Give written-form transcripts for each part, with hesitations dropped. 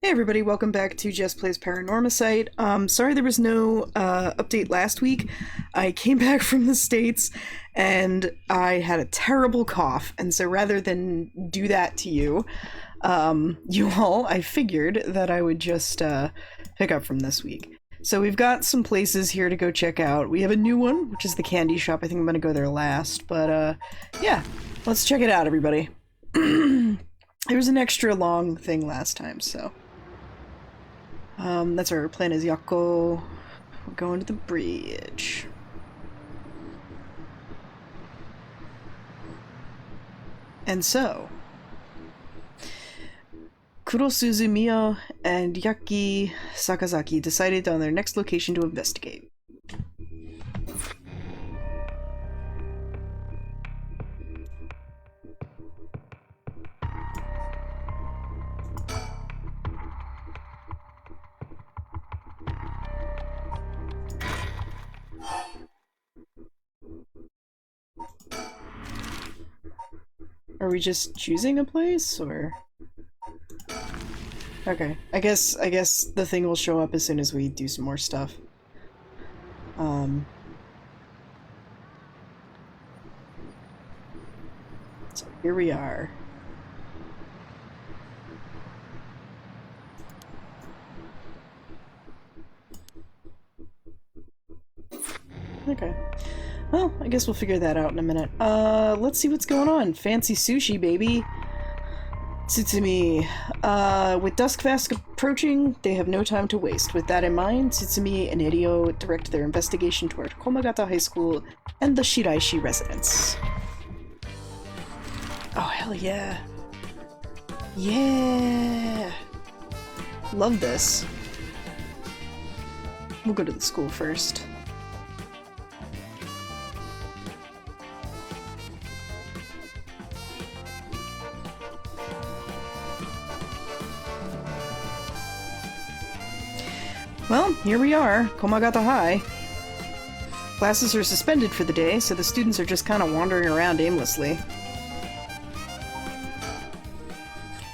Hey everybody, welcome back to Jess Plays Paranormasight. Sorry there was no update last week. I came back from the States and I had a terrible cough, and so rather than do that to you, you all, I figured that I would just pick up from this week. So we've got some places here to go check out. We have a new one, which is the candy shop. I think I'm gonna go there last, but yeah, let's check it out, everybody. There was an extra long thing last time, so... that's our plan is Yako. We're going to the bridge. And so, Kurosuzu Mio and Yaki Sakazaki decided on their next location to investigate. Are we just choosing a place, or...? Okay, I guess the thing will show up as soon as we do some more stuff. So here we are. Okay. Well, I guess we'll figure that out in a minute. Let's see what's going on. Fancy sushi, baby. Tsutsumi. With dusk fast approaching, they have no time to waste. With that in mind, Tsutsumi and Hideo direct their investigation toward Komagata High School and the Shiraishi residence. Oh, hell yeah. Yeah! Love this. We'll go to the school first. Well, here we are, Komagata High. Classes are suspended for the day, so the students are just kind of wandering around aimlessly.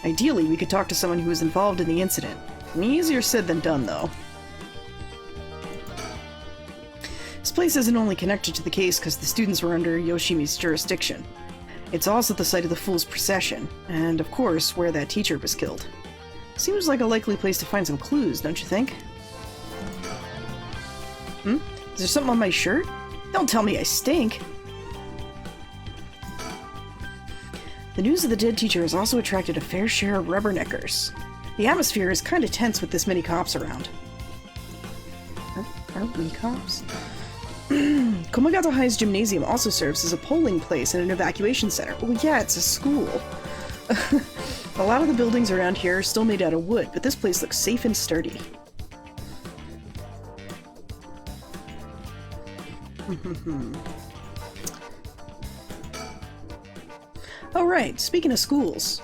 Ideally, we could talk to someone who was involved in the incident. Easier said than done, though. This place isn't only connected to the case because the students were under Yoshimi's jurisdiction. It's also the site of the Fool's Procession, and of course, where that teacher was killed. Seems like a likely place to find some clues, don't you think? Is there something on my shirt? Don't tell me I stink! The news of the dead teacher has also attracted a fair share of rubberneckers. The atmosphere is kinda tense with this many cops around. Aren't we cops? Komagata High's gymnasium also serves as a polling place and an evacuation center. Well, yeah, it's a school. A lot of the buildings around here are still made out of wood, but this place looks safe and sturdy. Oh right, speaking of schools.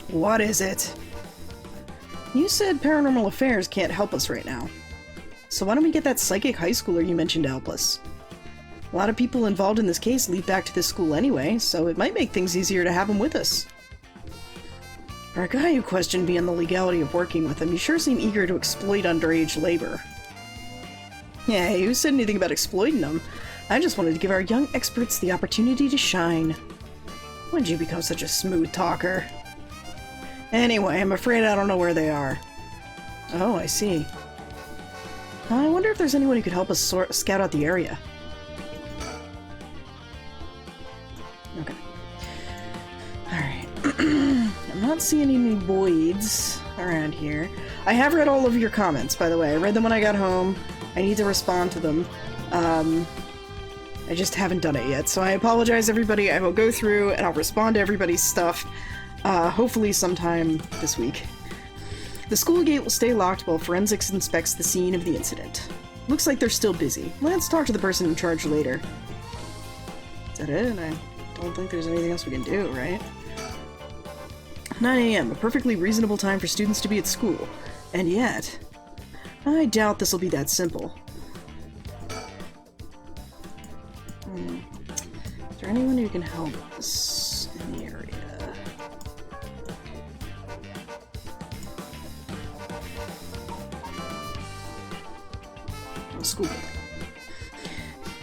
What is it? You said Paranormal Affairs can't help us right now. So why don't we get that psychic high schooler you mentioned to help us? A lot of people involved in this case lead back to this school anyway, so it might make things easier to have him with us. For a guy who questioned me on the legality of working with him, you sure seem eager to exploit underage labor. Yeah, who said anything about exploiting them? I just wanted to give our young experts the opportunity to shine. When did you become such a smooth talker? Anyway, I'm afraid I don't know where they are. Oh, I see. I wonder if there's anyone who could help us scout out the area. Okay. Alright. I'm not seeing any voids around here. I have read all of your comments, by the way. I read them when I got home. I need to respond to them. I just haven't done it yet, so I apologize, everybody. I will go through and I'll respond to everybody's stuff, hopefully sometime this week. The school gate will stay locked while forensics inspects the scene of the incident. Looks like they're still busy. Let's talk to the person in charge later. Is that it? I don't think there's anything else we can do, right? 9 a.m., a perfectly reasonable time for students to be at school. And yet... I doubt this will be that simple. Is there anyone who can help us in the area? the school building.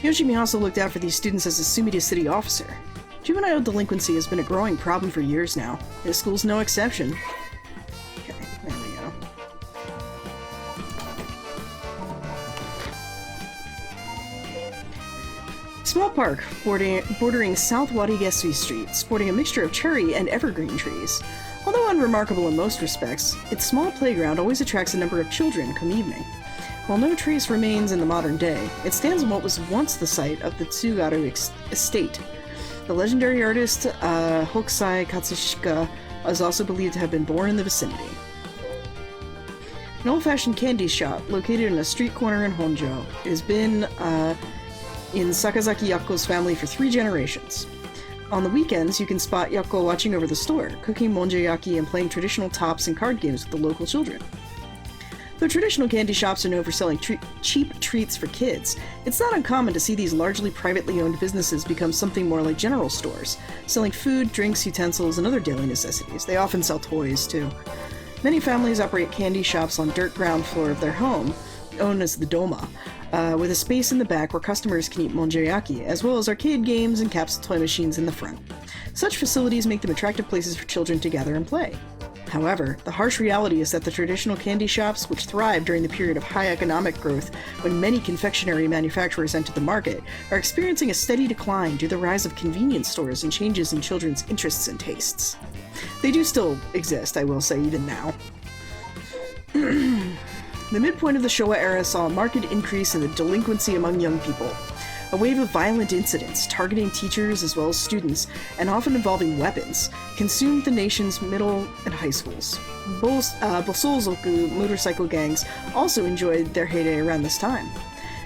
Yoshimi also looked out for these students as a Sumida city officer. Juvenile delinquency has been a growing problem for years now. This school's no exception. Okay, there we go. Small park bordering South Warigesu Street, sporting a mixture of cherry and evergreen trees. Although unremarkable in most respects, its small playground always attracts a number of children come evening. While no trace remains in the modern day, it stands on what was once the site of the Tsugaru estate. The legendary artist Hokusai Katsushika is also believed to have been born in the vicinity. An old-fashioned candy shop located in a street corner in Honjo. It has been in Sakazaki Yako's family for 3 generations. On the weekends, you can spot Yako watching over the store, cooking monjayaki and playing traditional tops and card games with the local children. Though traditional candy shops are known for selling cheap treats for kids, it's not uncommon to see these largely privately owned businesses become something more like general stores, selling food, drinks, utensils, and other daily necessities. They often sell toys, too. Many families operate candy shops on dirt ground floor of their home, known as the Doma, with a space in the back where customers can eat monjayaki, as well as arcade games and capsule toy machines in the front. Such facilities make them attractive places for children to gather and play. However, the harsh reality is that the traditional candy shops, which thrived during the period of high economic growth when many confectionery manufacturers entered the market, are experiencing a steady decline due to the rise of convenience stores and changes in children's interests and tastes. They do still exist, I will say, even now. The midpoint of the Showa era saw a marked increase in the delinquency among young people. A wave of violent incidents, targeting teachers as well as students, and often involving weapons, consumed the nation's middle and high schools. Bosozoku motorcycle gangs also enjoyed their heyday around this time.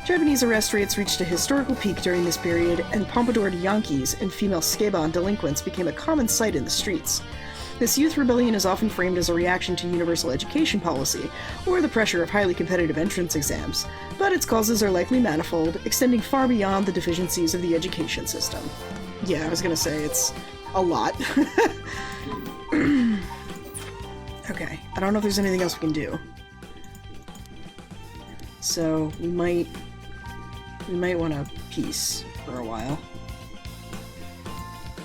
Japanese arrest rates reached a historical peak during this period, and pompadoured Yankees and female skeban delinquents became a common sight in the streets. This youth rebellion is often framed as a reaction to universal education policy, or the pressure of highly competitive entrance exams, but its causes are likely manifold, extending far beyond the deficiencies of the education system. Yeah, I was gonna say, it's a lot. Okay, I don't know if there's anything else we can do. So, we might want to peace for a while.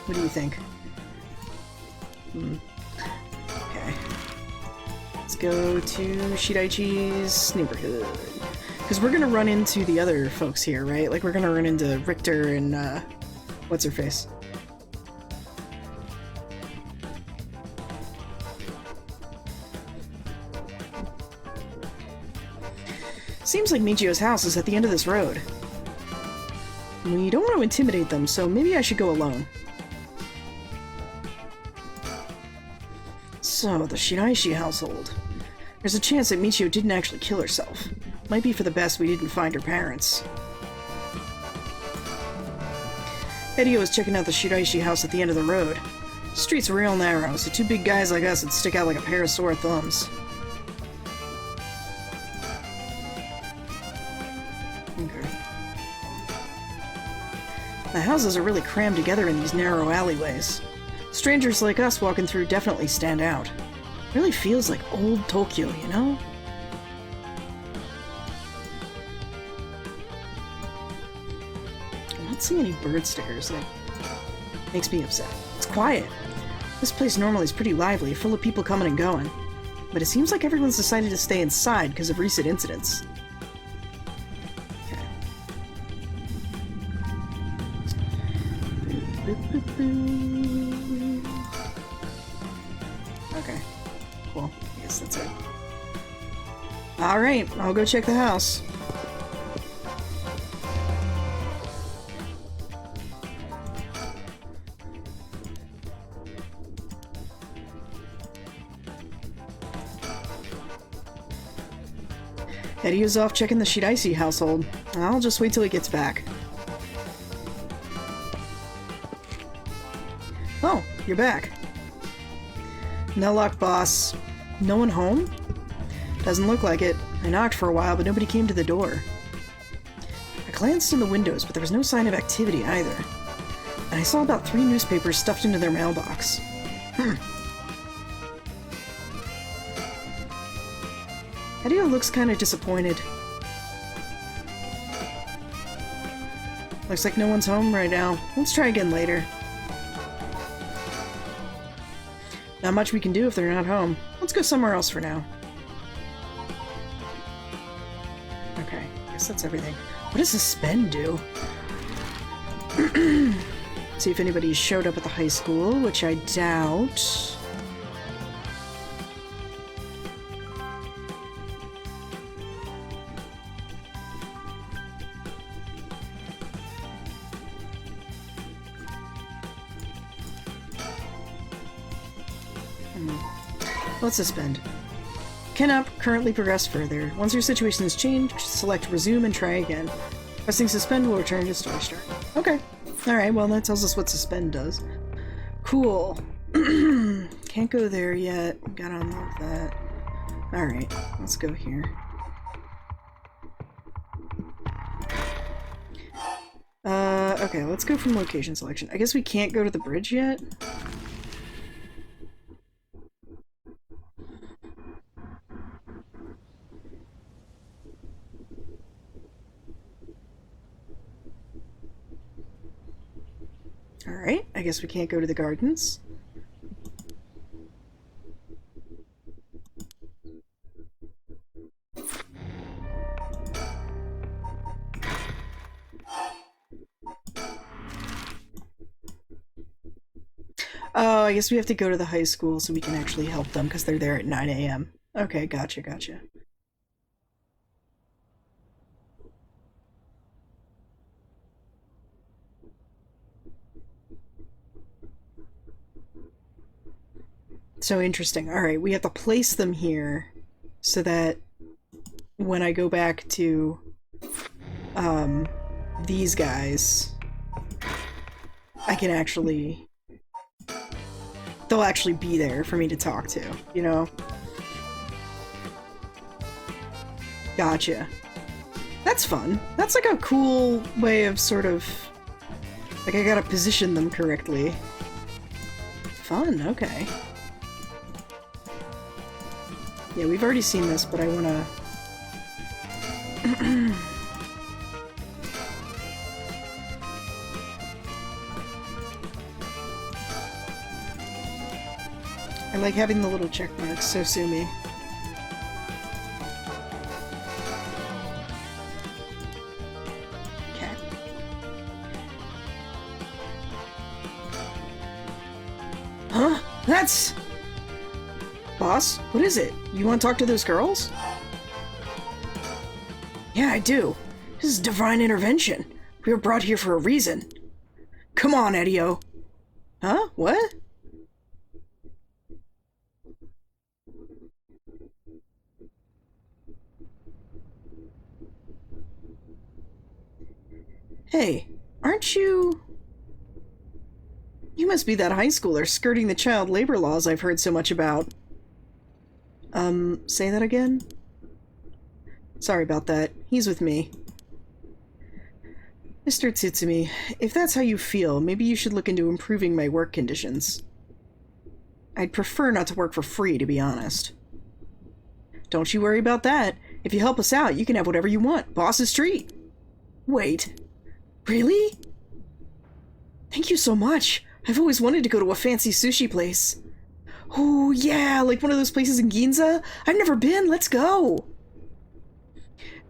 What do you think? Okay. Let's go to Shiraichi's neighborhood. Because we're gonna run into the other folks here, right? Like, we're gonna run into Richter and, what's-her-face? Seems like Michio's house is at the end of this road. We don't want to intimidate them, so maybe I should go alone. So, the Shiraishi household. There's a chance that Michio didn't actually kill herself. Might be for the best we didn't find her parents. Hideo is checking out the Shiraishi house at the end of the road. The street's real narrow, so 2 big guys like us would stick out like a pair of sore thumbs. Okay. The houses are really crammed together in these narrow alleyways. Strangers like us walking through definitely stand out. Really feels like old Tokyo, you know? I'm not seeing any bird stickers. That makes me upset. It's quiet. This place normally is pretty lively, full of people coming and going. But it seems like everyone's decided to stay inside because of recent incidents. Okay, cool. I guess that's it. Alright, I'll go check the house. Hideo's off checking the Shiraishi household. I'll just wait till he gets back. Oh, you're back. No luck, boss. No one home? Doesn't look like it. I knocked for a while, but nobody came to the door. I glanced in the windows, but there was no sign of activity either. And I saw about 3 newspapers stuffed into their mailbox. Hideo looks kind of disappointed. Looks like no one's home right now. Let's try again later. Not much we can do if they're not home. Let's go somewhere else for now. Okay, I guess that's everything. What does suspend do? See if anybody showed up at the high school, which I doubt. Let's suspend. Cannot currently progress further. Once your situation has changed, select resume and try again. Pressing suspend will return to story start. Okay. Alright, well that tells us what suspend does. Cool. Can't go there yet. Gotta unlock that. Alright, let's go here. Okay, let's go from location selection. I guess we can't go to the bridge yet? Alright, I guess we can't go to the gardens. Oh, I guess we have to go to the high school so we can actually help them because they're there at 9 a.m. Okay, gotcha, gotcha. So interesting. Alright, we have to place them here so that when I go back to these guys, I can actually... they'll actually be there for me to talk to, you know? Gotcha. That's fun. That's like a cool way of sort of... like, I gotta position them correctly. Fun, okay. Yeah, we've already seen this, but I wanna... I like having the little check marks, so sue me. Okay. Huh? That's... Boss, what is it? You want to talk to those girls? Yeah, I do. This is divine intervention. We were brought here for a reason. Come on, Edio. Huh? What? Hey, aren't you... You must be that high schooler skirting the child labor laws I've heard so much about. Say that again? Sorry about that. He's with me. Mr. Tsutsumi, if that's how you feel, maybe you should look into improving my work conditions. I'd prefer not to work for free, to be honest. Don't you worry about that. If you help us out, you can have whatever you want. Boss's treat. Wait. Really? Thank you so much. I've always wanted to go to a fancy sushi place. Oh, yeah, like one of those places in Ginza? I've never been. Let's go.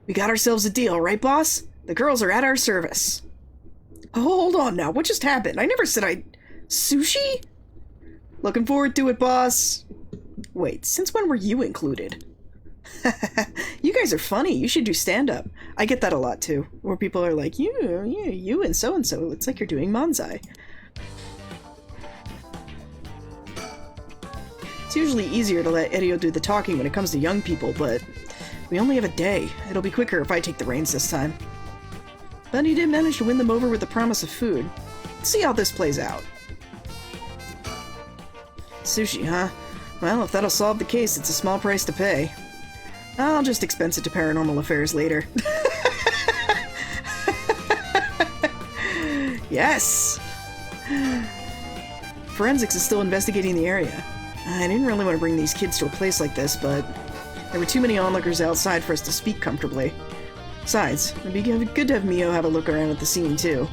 We got ourselves a deal, right, boss? The girls are at our service. Oh, hold on now. What just happened? I never said I... Sushi? Looking forward to it, boss. Wait, since when were you included? You guys are funny. You should do stand-up. I get that a lot, too. Where people are like, you and so-and-so. It's like you're doing manzai. It's usually easier to let Edio do the talking when it comes to young people, but we only have a day. It'll be quicker if I take the reins this time. But he did manage to win them over with the promise of food. Let's see how this plays out. Sushi, huh? Well, if that'll solve the case, it's a small price to pay. I'll just expense it to Paranormal Affairs later. Yes! Forensics is still investigating the area. I didn't really want to bring these kids to a place like this, but there were too many onlookers outside for us to speak comfortably. Besides, it'd be good to have Mio have a look around at the scene, too.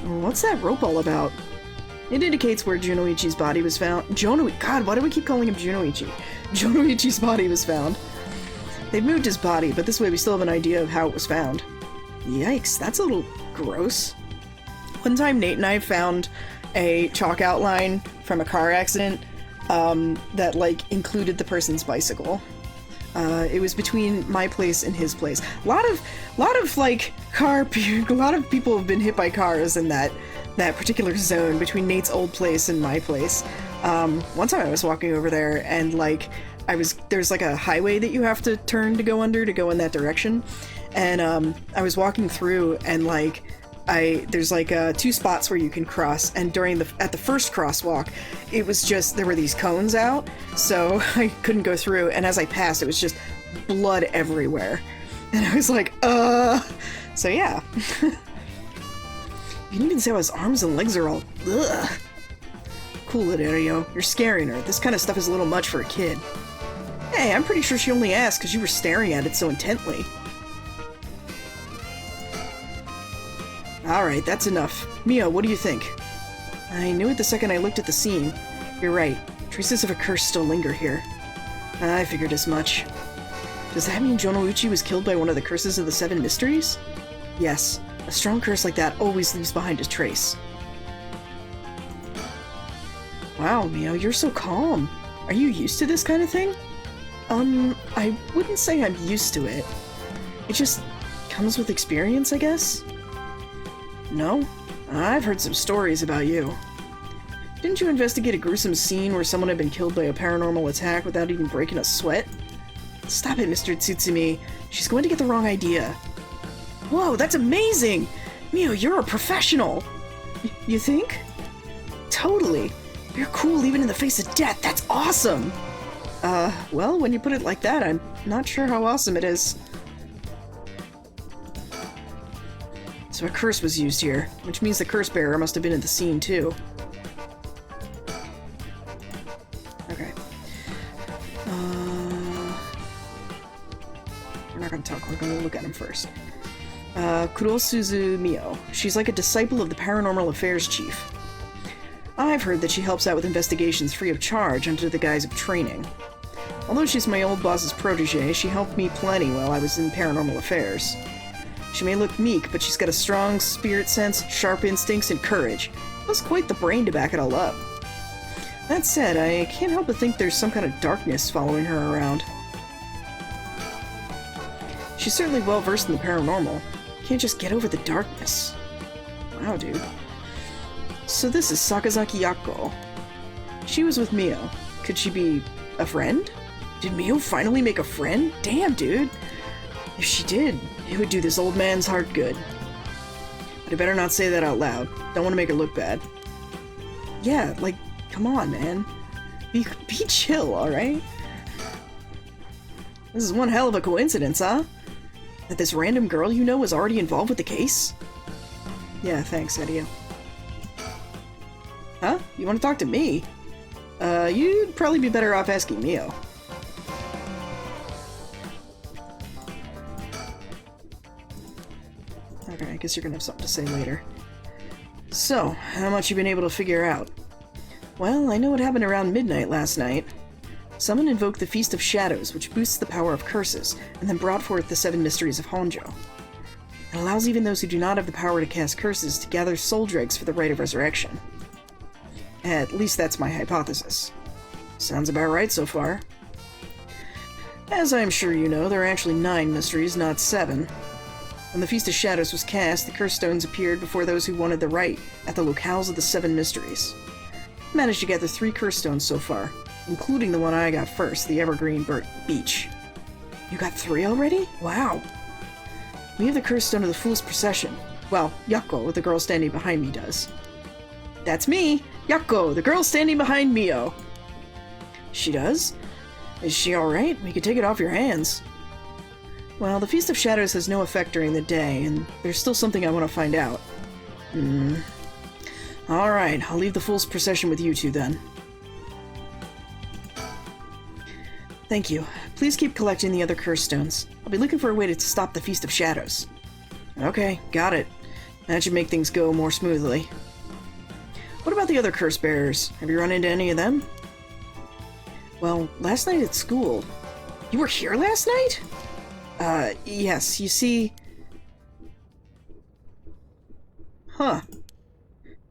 What's that rope all about? It indicates where Junoichi's body was found. God, why do we keep calling him Junoichi? Junoichi's body was found. They've moved his body, but this way we still have an idea of how it was found. Yikes, that's a little gross. One time Nate and I found a chalk outline from a car accident that, like, included the person's bicycle. It was between my place and his place. A lot of like a lot of people have been hit by cars in that particular zone between Nate's old place and my place. One time I was walking over there and like there's like a highway that you have to turn to go under to go in that direction, and I was walking through and like there's like two spots where you can cross, and at the first crosswalk, it was just, there were these cones out, so I couldn't go through, and as I passed, it was just blood everywhere. And I was like, so yeah. You can even see how his arms and legs are all, ugh. Cool it, Ario. You're scaring her. This kind of stuff is a little much for a kid. Hey, I'm pretty sure she only asked because you were staring at it so intently. Alright, that's enough. Mio, what do you think? I knew it the second I looked at the scene. You're right. Traces of a curse still linger here. I figured as much. Does that mean Jonouchi was killed by one of the curses of the Seven Mysteries? Yes. A strong curse like that always leaves behind a trace. Wow, Mio, you're so calm. Are you used to this kind of thing? I wouldn't say I'm used to it. It just comes with experience, I guess? No? I've heard some stories about you. Didn't you investigate a gruesome scene where someone had been killed by a paranormal attack without even breaking a sweat? Stop it, Mr. Tsutsumi. She's going to get the wrong idea. Whoa, that's amazing! Mio, you're a professional! You think? Totally. You're cool even in the face of death. That's awesome! Well, when you put it like that, I'm not sure how awesome it is. So a curse was used here, which means the curse bearer must have been in the scene too. Okay. We're not gonna talk, we're gonna look at him first. Kurosuzu Mio. She's like a disciple of the Paranormal Affairs Chief. I've heard that she helps out with investigations free of charge under the guise of training. Although she's my old boss's protege, she helped me plenty while I was in Paranormal Affairs. She may look meek, but she's got a strong spirit sense, sharp instincts, and courage. Plus quite the brain to back it all up. That said, I can't help but think there's some kind of darkness following her around. She's certainly well versed in the paranormal. Can't just get over the darkness. Wow, dude. So this is Sakazaki Yako. She was with Mio. Could she be a friend? Did Mio finally make a friend? Damn, dude. If she did, it would do this old man's heart good. But I better not say that out loud. Don't want to make her look bad. Yeah, like, come on, man. Be chill, alright? This is one hell of a coincidence, huh? That this random girl you know was already involved with the case? Yeah, thanks, Edio. Huh? You want to talk to me? You'd probably be better off asking Mio. Okay, I guess you're gonna have something to say later. So, how much you been able to figure out? Well, I know what happened around midnight last night. Someone invoked the Feast of Shadows, which boosts the power of curses, and then brought forth the Seven Mysteries of Honjo. It allows even those who do not have the power to cast curses to gather soul dregs for the rite of resurrection. At least that's my hypothesis. Sounds about right so far. As I'm sure you know, there are actually 9 mysteries, not 7. When the Feast of Shadows was cast, the curse stones appeared before those who wanted the rite, at the locales of the 7 mysteries. I managed to gather 3 curse stones so far, including the one I got first, the Evergreen Beach. You got 3 already? Wow! We have the curse stone of the Fool's Procession. Well, Yako, the girl standing behind me, does. That's me! Yako, the girl standing behind Mio! She does? Is she alright? We could take it off your hands. Well, the Feast of Shadows has no effect during the day, and there's still something I want to find out. Alright, I'll leave the Fool's Procession with you two then. Thank you. Please keep collecting the other curse stones. I'll be looking for a way to stop the Feast of Shadows. Okay, got it. That should make things go more smoothly. What about the other curse bearers? Have you run into any of them? Well, last night at school... You were here last night? Yes, you see... Huh.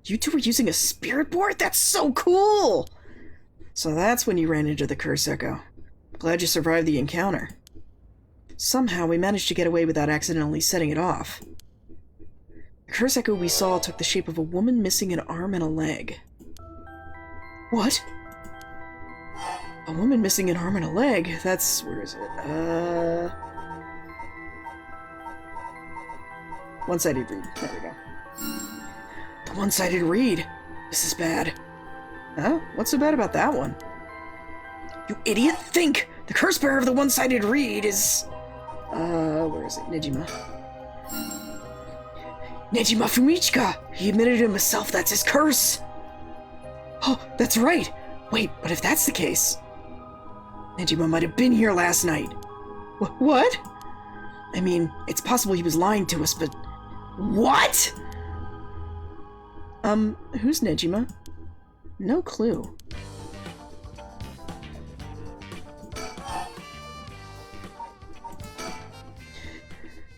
You two were using a spirit board? That's so cool! So that's when you ran into the Curse Echo. Glad you survived the encounter. Somehow we managed to get away without accidentally setting it off. The Curse Echo we saw took the shape of a woman missing an arm and a leg. What? A woman missing an arm and a leg? That's... where is it? One-sided read. There we go. The one-sided read. This is bad. Huh? What's so bad about that one? You idiot! Think! The curse bearer of the one-sided reed is... where is it? Nejima. Nejima Fumichika! He admitted to himself that's his curse! Oh, that's right! Wait, but if that's the case... Nejima might have been here last night. What? I mean, it's possible he was lying to us, but... What?! Who's Nejima? No clue.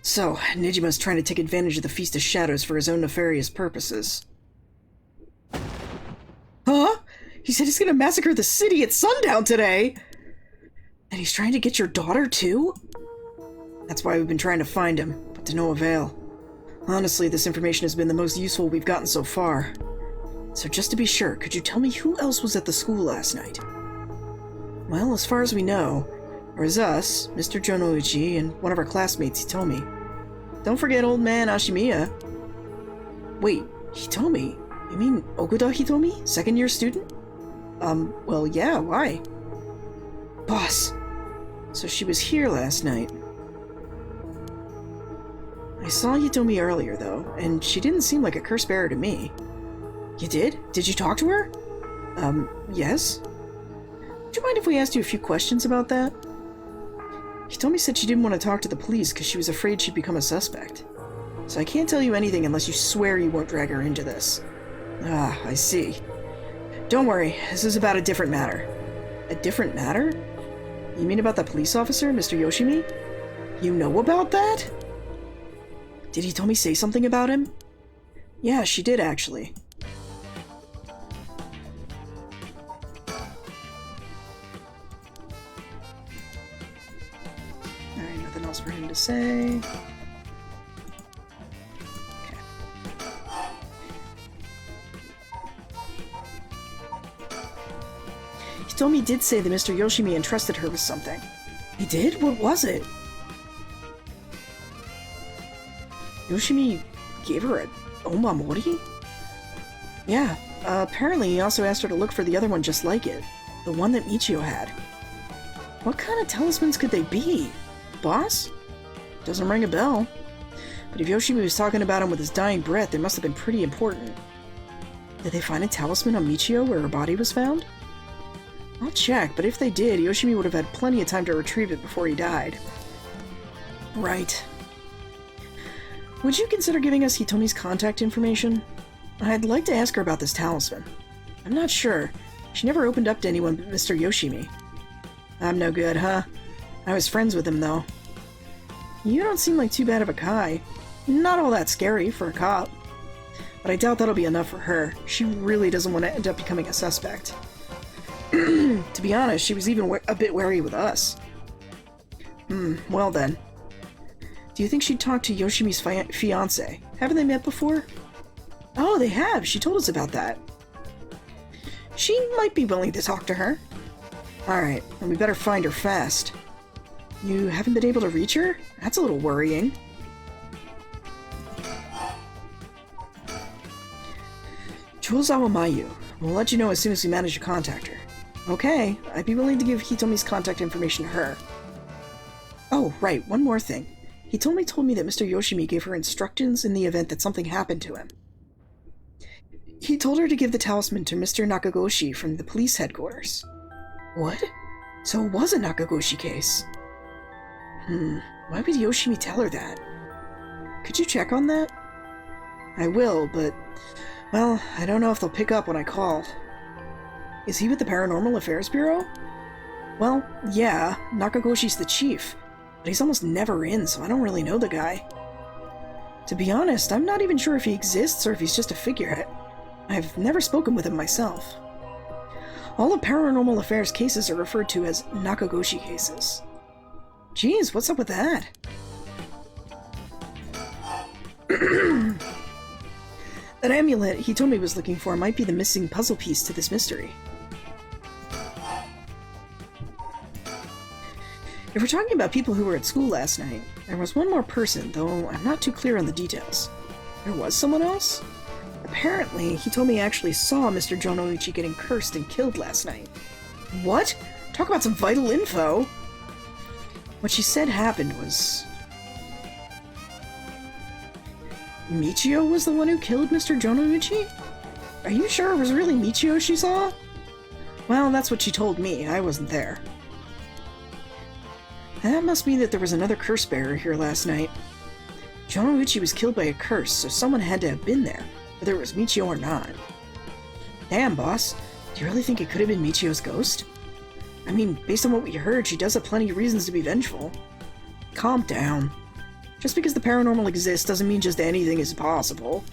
So, Nejima's trying to take advantage of the Feast of Shadows for his own nefarious purposes. Huh? He said he's gonna massacre the city at sundown today! And he's trying to get your daughter, too? That's why we've been trying to find him, but to no avail. Honestly, this information has been the most useful we've gotten so far. So just to be sure, could you tell me who else was at the school last night? Well, as far as we know, there was us, Mr. Jonoichi, and one of our classmates, Hitomi. Don't forget old man Ashimiya. Wait, Hitomi? You mean Okuda Hitomi? Second-year student? Well, yeah, why? Boss, so she was here last night. I saw Hitomi earlier, though, and she didn't seem like a curse bearer to me. You did? Did you talk to her? Yes? Would you mind if we asked you a few questions about that? Hitomi said she didn't want to talk to the police because she was afraid she'd become a suspect. So I can't tell you anything unless you swear you won't drag her into this. Ah, I see. Don't worry, this is about a different matter. A different matter? You mean about the police officer, Mr. Yoshimi? You know about that? Did Hitomi say something about him? Yeah, she did, actually. Alright, nothing else for him to say. Okay. Hitomi did say that Mr. Yoshimi entrusted her with something. He did? What was it? Yoshimi gave her a Omamori? Yeah, apparently he also asked her to look for the other one just like it. The one that Michio had. What kind of talismans could they be? Boss? Doesn't ring a bell. But if Yoshimi was talking about him with his dying breath, they must have been pretty important. Did they find a talisman on Michio where her body was found? I'll check, but if they did, Yoshimi would have had plenty of time to retrieve it before he died. Right. Would you consider giving us Hitomi's contact information? I'd like to ask her about this talisman. I'm not sure. She never opened up to anyone but Mr. Yoshimi. I'm no good, huh? I was friends with him, though. You don't seem like too bad of a guy. Not all that scary for a cop. But I doubt that'll be enough for her. She really doesn't want to end up becoming a suspect. To be honest, she was even a bit wary with us. Well then. Do you think she'd talk to Yoshimi's fiancé? Haven't they met before? Oh, they have! She told us about that. She might be willing to talk to her. Alright, and we better find her fast. You haven't been able to reach her? That's a little worrying. Chuozawa Mayu. We'll let you know as soon as we manage to contact her. Okay, I'd be willing to give Hitomi's contact information to her. Oh, right, one more thing. Hitomi told me that Mr. Yoshimi gave her instructions in the event that something happened to him. He told her to give the talisman to Mr. Nakagoshi from the police headquarters. What? So it was a Nakagoshi case. Why would Yoshimi tell her that? Could you check on that? I will, but, well, I don't know if they'll pick up when I call. Is he with the Paranormal Affairs Bureau? Well, yeah, Nakagoshi's the chief, but he's almost never in, so I don't really know the guy. To be honest, I'm not even sure if he exists or if he's just a figurehead. I've never spoken with him myself. All of Paranormal Affairs cases are referred to as Nakagoshi cases. Geez, what's up with that? That amulet he told me he was looking for might be the missing puzzle piece to this mystery. If we're talking about people who were at school last night, there was one more person, though I'm not too clear on the details. There was someone else? Apparently, he told me he actually saw Mr. Jonoichi getting cursed and killed last night. What? Talk about some vital info! What she said happened was... Michio was the one who killed Mr. Jonoichi? Are you sure it was really Michio she saw? Well, that's what she told me. I wasn't there. That must mean that there was another curse bearer here last night. Jonoichi was killed by a curse, so someone had to have been there, whether it was Michio or not. Damn, boss. Do you really think it could have been Michio's ghost? I mean, based on what we heard, she does have plenty of reasons to be vengeful. Calm down. Just because the paranormal exists doesn't mean just anything is possible.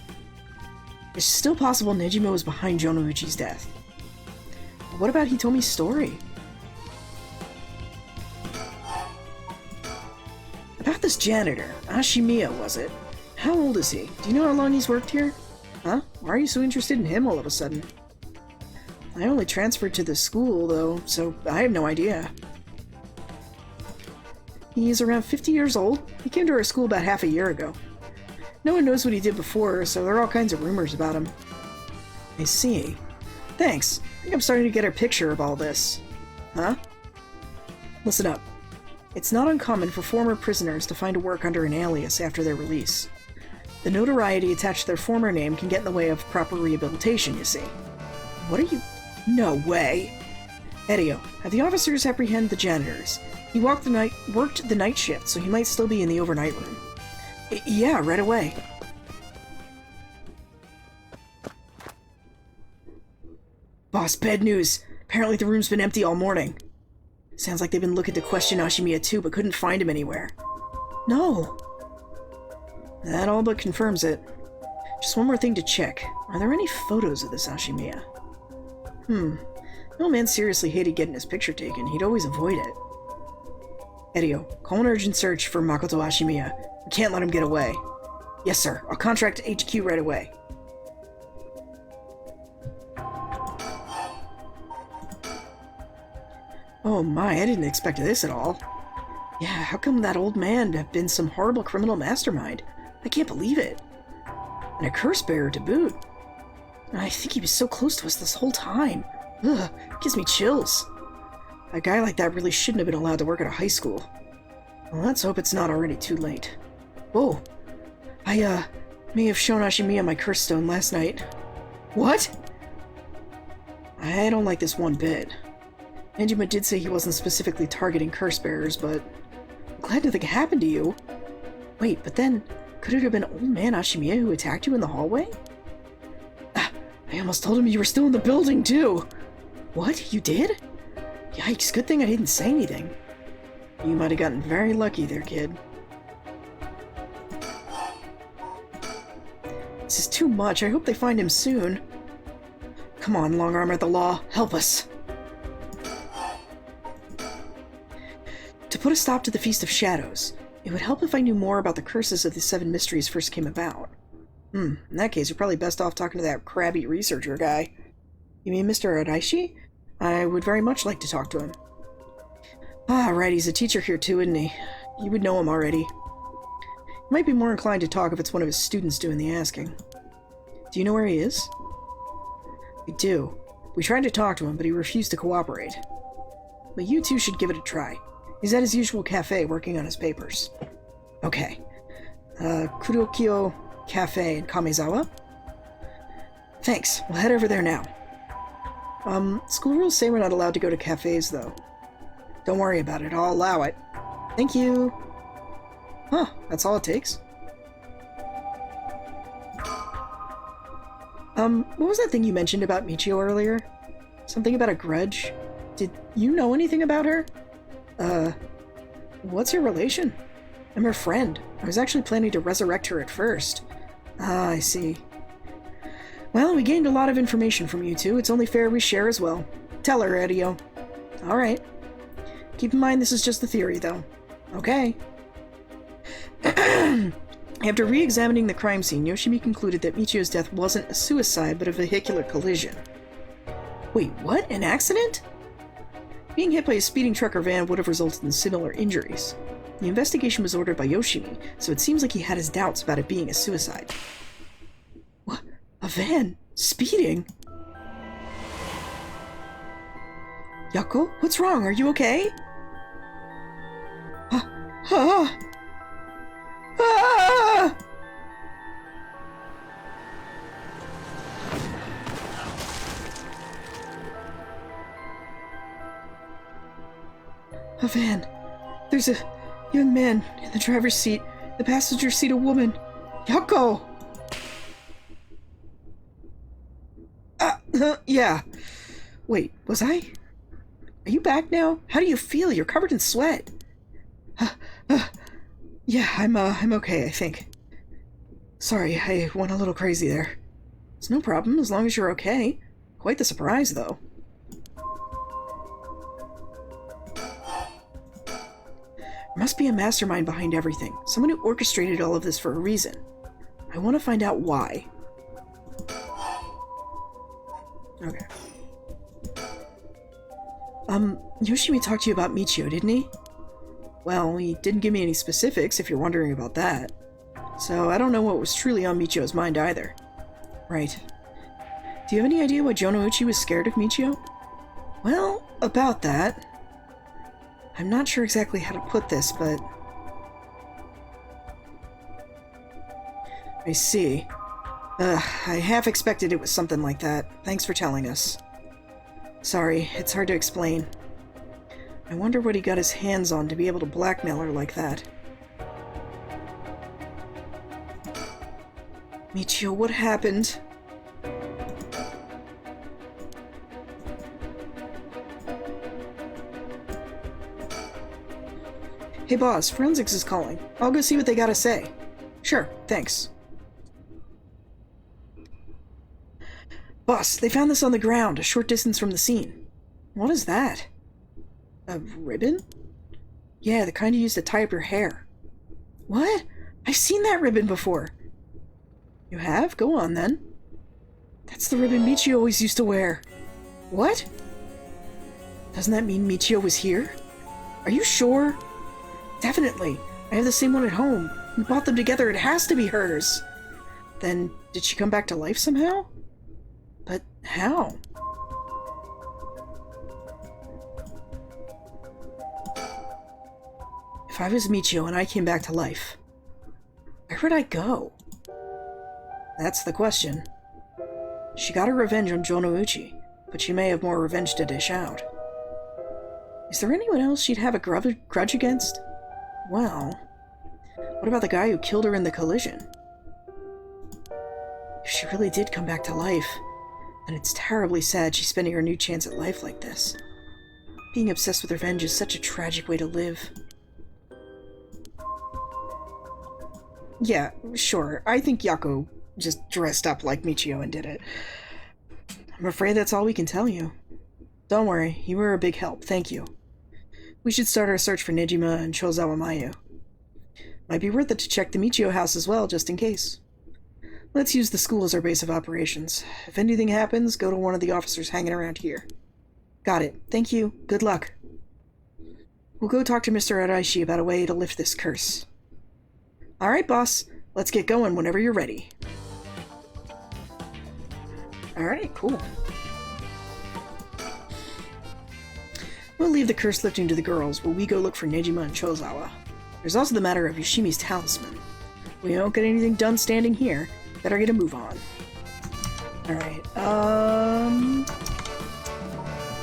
It's still possible Nejima was behind Jonoichi's death. But what about Hitomi's story? About this janitor, Ashimiya, was it? How old is he? Do you know how long he's worked here? Huh? Why are you so interested in him all of a sudden? I only transferred to this school, though, so I have no idea. He's around 50 years old. He came to our school about half a year ago. No one knows what he did before, so there are all kinds of rumors about him. I see. Thanks. I think I'm starting to get a picture of all this. Huh? Listen up. It's not uncommon for former prisoners to find work under an alias after their release. The notoriety attached to their former name can get in the way of proper rehabilitation, you see. What are you... No way! Edio, have the officers apprehend the janitors. He worked the night shift, so he might still be in the overnight room. Yeah, right away. Boss, bad news. Apparently the room's been empty all morning. Sounds like they've been looking to question Ashimiya too, but couldn't find him anywhere. No! That all but confirms it. Just one more thing to check. Are there any photos of this Ashimiya? No man seriously hated getting his picture taken. He'd always avoid it. Edio, call an urgent search for Makoto Ashimiya. We can't let him get away. Yes, sir. I'll contract HQ right away. Oh my, I didn't expect this at all. Yeah, how come that old man have been some horrible criminal mastermind? I can't believe it. And a curse bearer to boot. I think he was so close to us this whole time. Ugh, gives me chills. A guy like that really shouldn't have been allowed to work at a high school. Well, let's hope it's not already too late. Whoa. I, may have shown Ashimiya my curse stone last night. What? I don't like this one bit. Nejima did say he wasn't specifically targeting curse bearers, but I'm glad nothing happened to you. Wait, but then, could it have been old man Ashimiya who attacked you in the hallway? I almost told him you were still in the building, too! What? You did? Yikes, good thing I didn't say anything. You might have gotten very lucky there, kid. This is too much. I hope they find him soon. Come on, Long Arm at the Law. Help us. To put a stop to the Feast of Shadows, it would help if I knew more about the curses of the Seven Mysteries first came about. In that case, you're probably best off talking to that crabby researcher guy. You mean Mr. Araishi? I would very much like to talk to him. Ah, right, he's a teacher here too, isn't he? You would know him already. You might be more inclined to talk if it's one of his students doing the asking. Do you know where he is? I do. We tried to talk to him, but he refused to cooperate. But you two should give it a try. He's at his usual cafe working on his papers. Okay. Kurokyo Cafe in Kamezawa? Thanks. We'll head over there now. School rules say we're not allowed to go to cafes, though. Don't worry about it, I'll allow it. Thank you. Huh, that's all it takes. What was that thing you mentioned about Michio earlier? Something about a grudge? Did you know anything about her? What's your relation? I'm her friend. I was actually planning to resurrect her at first. Ah, I see. Well, we gained a lot of information from you two. It's only fair we share as well. Tell her, Edio. Alright. Keep in mind this is just the theory, though. Okay. After re-examining the crime scene, Yoshimi concluded that Michio's death wasn't a suicide, but a vehicular collision. Wait, what? An accident? Being hit by a speeding truck or van would have resulted in similar injuries. The investigation was ordered by Yoshimi, so it seems like he had his doubts about it being a suicide. What? A van? Speeding? Yako? What's wrong? Are you okay? Ah! A van. There's a young man in the driver's seat. The passenger seat, a woman. Yako! Yeah. Wait, was I? Are you back now? How do you feel? You're covered in sweat. Yeah, I'm okay, I think. Sorry, I went a little crazy there. It's no problem, as long as you're okay. Quite the surprise, though. There must be a mastermind behind everything. Someone who orchestrated all of this for a reason. I want to find out why. Okay. Yoshimi talked to you about Michio, didn't he? Well, he didn't give me any specifics, if you're wondering about that. So I don't know what was truly on Michio's mind either. Right. Do you have any idea why Jonouchi was scared of Michio? Well, about that... I'm not sure exactly how to put this, but... I see. I half expected it was something like that. Thanks for telling us. Sorry, it's hard to explain. I wonder what he got his hands on to be able to blackmail her like that. Michio, what happened? Hey boss, Forensics is calling. I'll go see what they gotta say. Sure, thanks. Boss, they found this on the ground, a short distance from the scene. What is that? A ribbon? Yeah, the kind you use to tie up your hair. What? I've seen that ribbon before. You have? Go on, then. That's the ribbon Michio always used to wear. What? Doesn't that mean Michio was here? Are you sure? Definitely. I have the same one at home. We bought them together. It has to be hers. Then, did she come back to life somehow? But how? If I was Michio and I came back to life, where would I go? That's the question. She got her revenge on Jonouchi, but she may have more revenge to dish out. Is there anyone else she'd have a grudge against? Well, what about the guy who killed her in the collision? If she really did come back to life, then it's terribly sad she's spending her new chance at life like this. Being obsessed with revenge is such a tragic way to live. Yeah, sure. I think Yako just dressed up like Michio and did it. I'm afraid that's all we can tell you. Don't worry, you were a big help, thank you. We should start our search for Nejima and Chozawa Mayu. Might be worth it to check the Michio house as well, just in case. Let's use the school as our base of operations. If anything happens, go to one of the officers hanging around here. Got it. Thank you. Good luck. We'll go talk to Mr. Araishi about a way to lift this curse. Alright, boss. Let's get going whenever you're ready. Alright, cool. We'll leave the curse lifting to the girls while we go look for Nejima and Chozawa. There's also the matter of Yoshimi's talisman. We don't get anything done standing here. Better get a move on. Alright,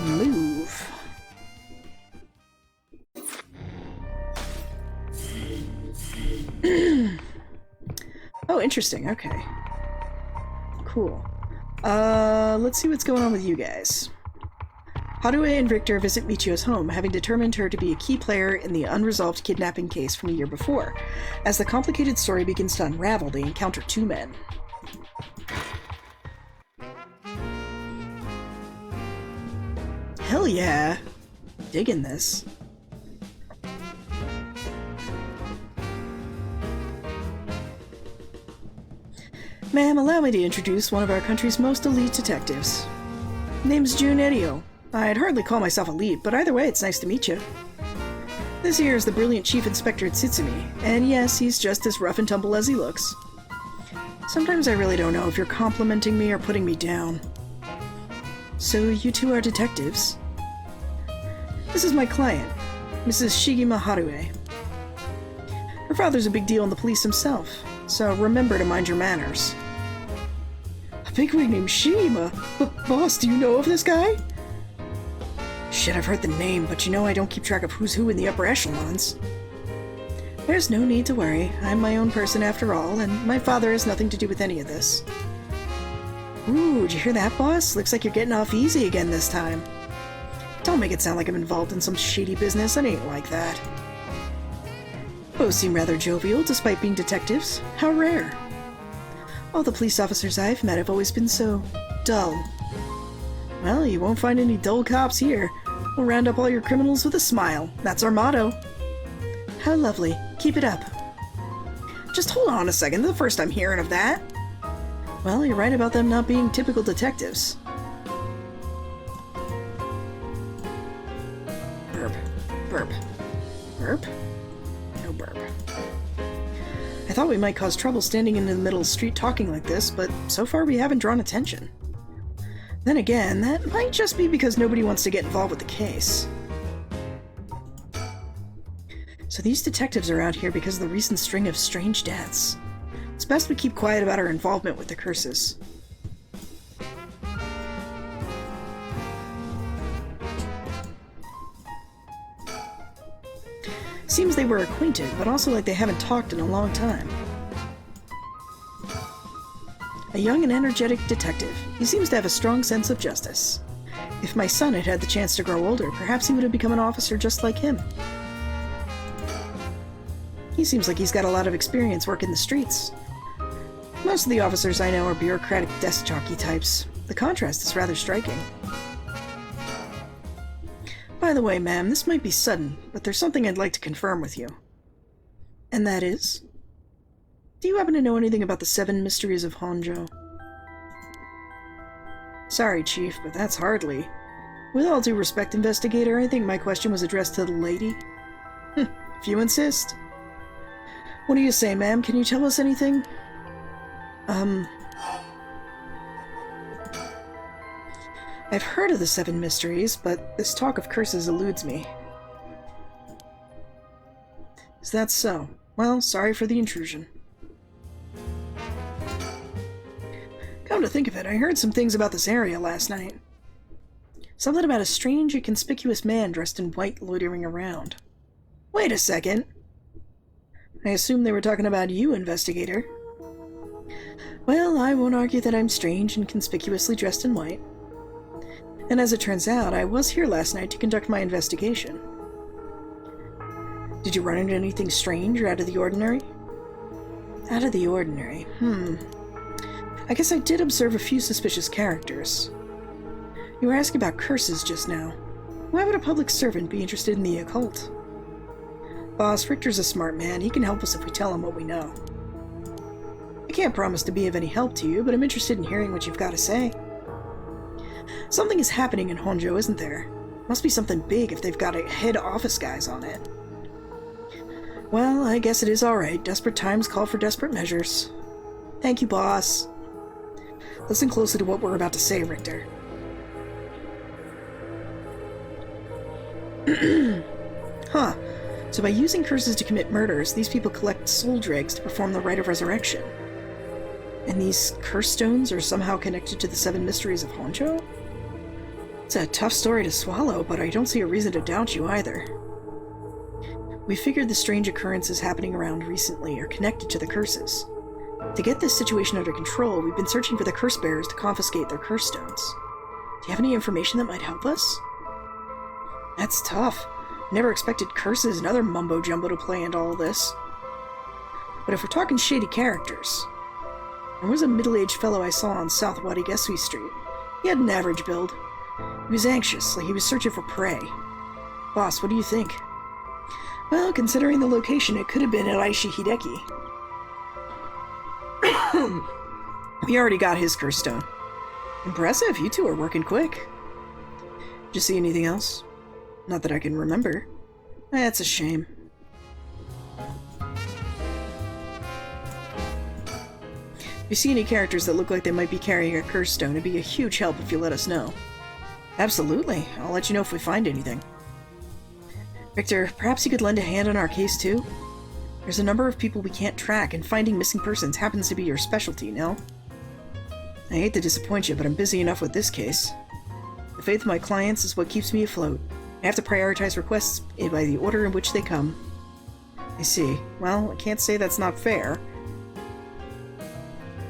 move. interesting. Okay. Cool. Let's see what's going on with you guys. Harue and Victor visit Michio's home, having determined her to be a key player in the unresolved kidnapping case from the year before. As the complicated story begins to unravel, they encounter two men. Hell yeah! Digging this. Ma'am, allow me to introduce one of our country's most elite detectives. Name's Jun Erio. I'd hardly call myself elite, but either way, it's nice to meet you. This here is the brilliant Chief Inspector at Tsutsumi, and yes, he's just as rough and tumble as he looks. Sometimes I really don't know if you're complimenting me or putting me down. So you two are detectives? This is my client, Mrs. Shigima Harue. Her father's a big deal in the police himself, so remember to mind your manners. A bigwig named Shigima? Boss, do you know of this guy? Shit, I've heard the name, but you know I don't keep track of who's who in the upper echelons. There's no need to worry. I'm my own person after all, and my father has nothing to do with any of this. Ooh, did you hear that, boss? Looks like you're getting off easy again this time. Don't make it sound like I'm involved in some shady business. It ain't like that. Both seem rather jovial, despite being detectives. How rare. All the police officers I've met have always been so dull. Well, you won't find any dull cops here. We'll round up all your criminals with a smile. That's our motto. How lovely. Keep it up. Just hold on a second. This is the first I'm hearing of that. Well, you're right about them not being typical detectives. Burp. Burp. Burp? No burp. I thought we might cause trouble standing in the middle of the street talking like this, but so far we haven't drawn attention. Then again, that might just be because nobody wants to get involved with the case. So these detectives are out here because of the recent string of strange deaths. It's best we keep quiet about our involvement with the curses. Seems they were acquainted, but also like they haven't talked in a long time. A young and energetic detective. He seems to have a strong sense of justice. If my son had had the chance to grow older, perhaps he would have become an officer just like him. He seems like he's got a lot of experience working the streets. Most of the officers I know are bureaucratic desk jockey types. The contrast is rather striking. By the way, ma'am, this might be sudden, but there's something I'd like to confirm with you. And that is? Do you happen to know anything about the 7 mysteries of Honjo? Sorry, Chief, but that's hardly. With all due respect, investigator, I think my question was addressed to the lady. If you insist. What do you say, ma'am? Can you tell us anything? I've heard of the 7 mysteries, but this talk of curses eludes me. Is that so? Well, sorry for the intrusion. Come to think of it, I heard some things about this area last night. Something about a strange and conspicuous man dressed in white loitering around. Wait a second. I assume they were talking about you, investigator. Well, I won't argue that I'm strange and conspicuously dressed in white. And as it turns out, I was here last night to conduct my investigation. Did you run into anything strange or out of the ordinary? Out of the ordinary, I guess I did observe a few suspicious characters. You were asking about curses just now. Why would a public servant be interested in the occult? Boss, Richter's a smart man. He can help us if we tell him what we know. I can't promise to be of any help to you, but I'm interested in hearing what you've got to say. Something is happening in Honjo, isn't there? Must be something big if they've got a head office guys on it. Well, I guess it is alright. Desperate times call for desperate measures. Thank you, boss. Listen closely to what we're about to say, Richter. Huh. So by using curses to commit murders, these people collect soul dregs to perform the rite of resurrection. And these curse stones are somehow connected to the 7 mysteries of Honjo? It's a tough story to swallow, but I don't see a reason to doubt you either. We figured the strange occurrences happening around recently are connected to the curses. To get this situation under control, we've been searching for the curse bearers to confiscate their curse stones. Do you have any information that might help us? That's tough. Never expected curses and other mumbo-jumbo to play into all this. But if we're talking shady characters, there was a middle-aged fellow I saw on South Wadigesui Street. He had an average build. He was anxious, like he was searching for prey. Boss, what do you think? Well, considering the location, it could have been at Aishi Hideki. We already got his curse stone. Impressive, you two are working quick. Did you see anything else? Not that I can remember. That's a shame. If you see any characters that look like they might be carrying a curse stone, it'd be a huge help if you let us know. Absolutely. I'll let you know if we find anything. Victor, perhaps you could lend a hand on our case too? There's a number of people we can't track, and finding missing persons happens to be your specialty, no? I hate to disappoint you, but I'm busy enough with this case. The faith of my clients is what keeps me afloat. I have to prioritize requests by the order in which they come. I see. Well, I can't say that's not fair.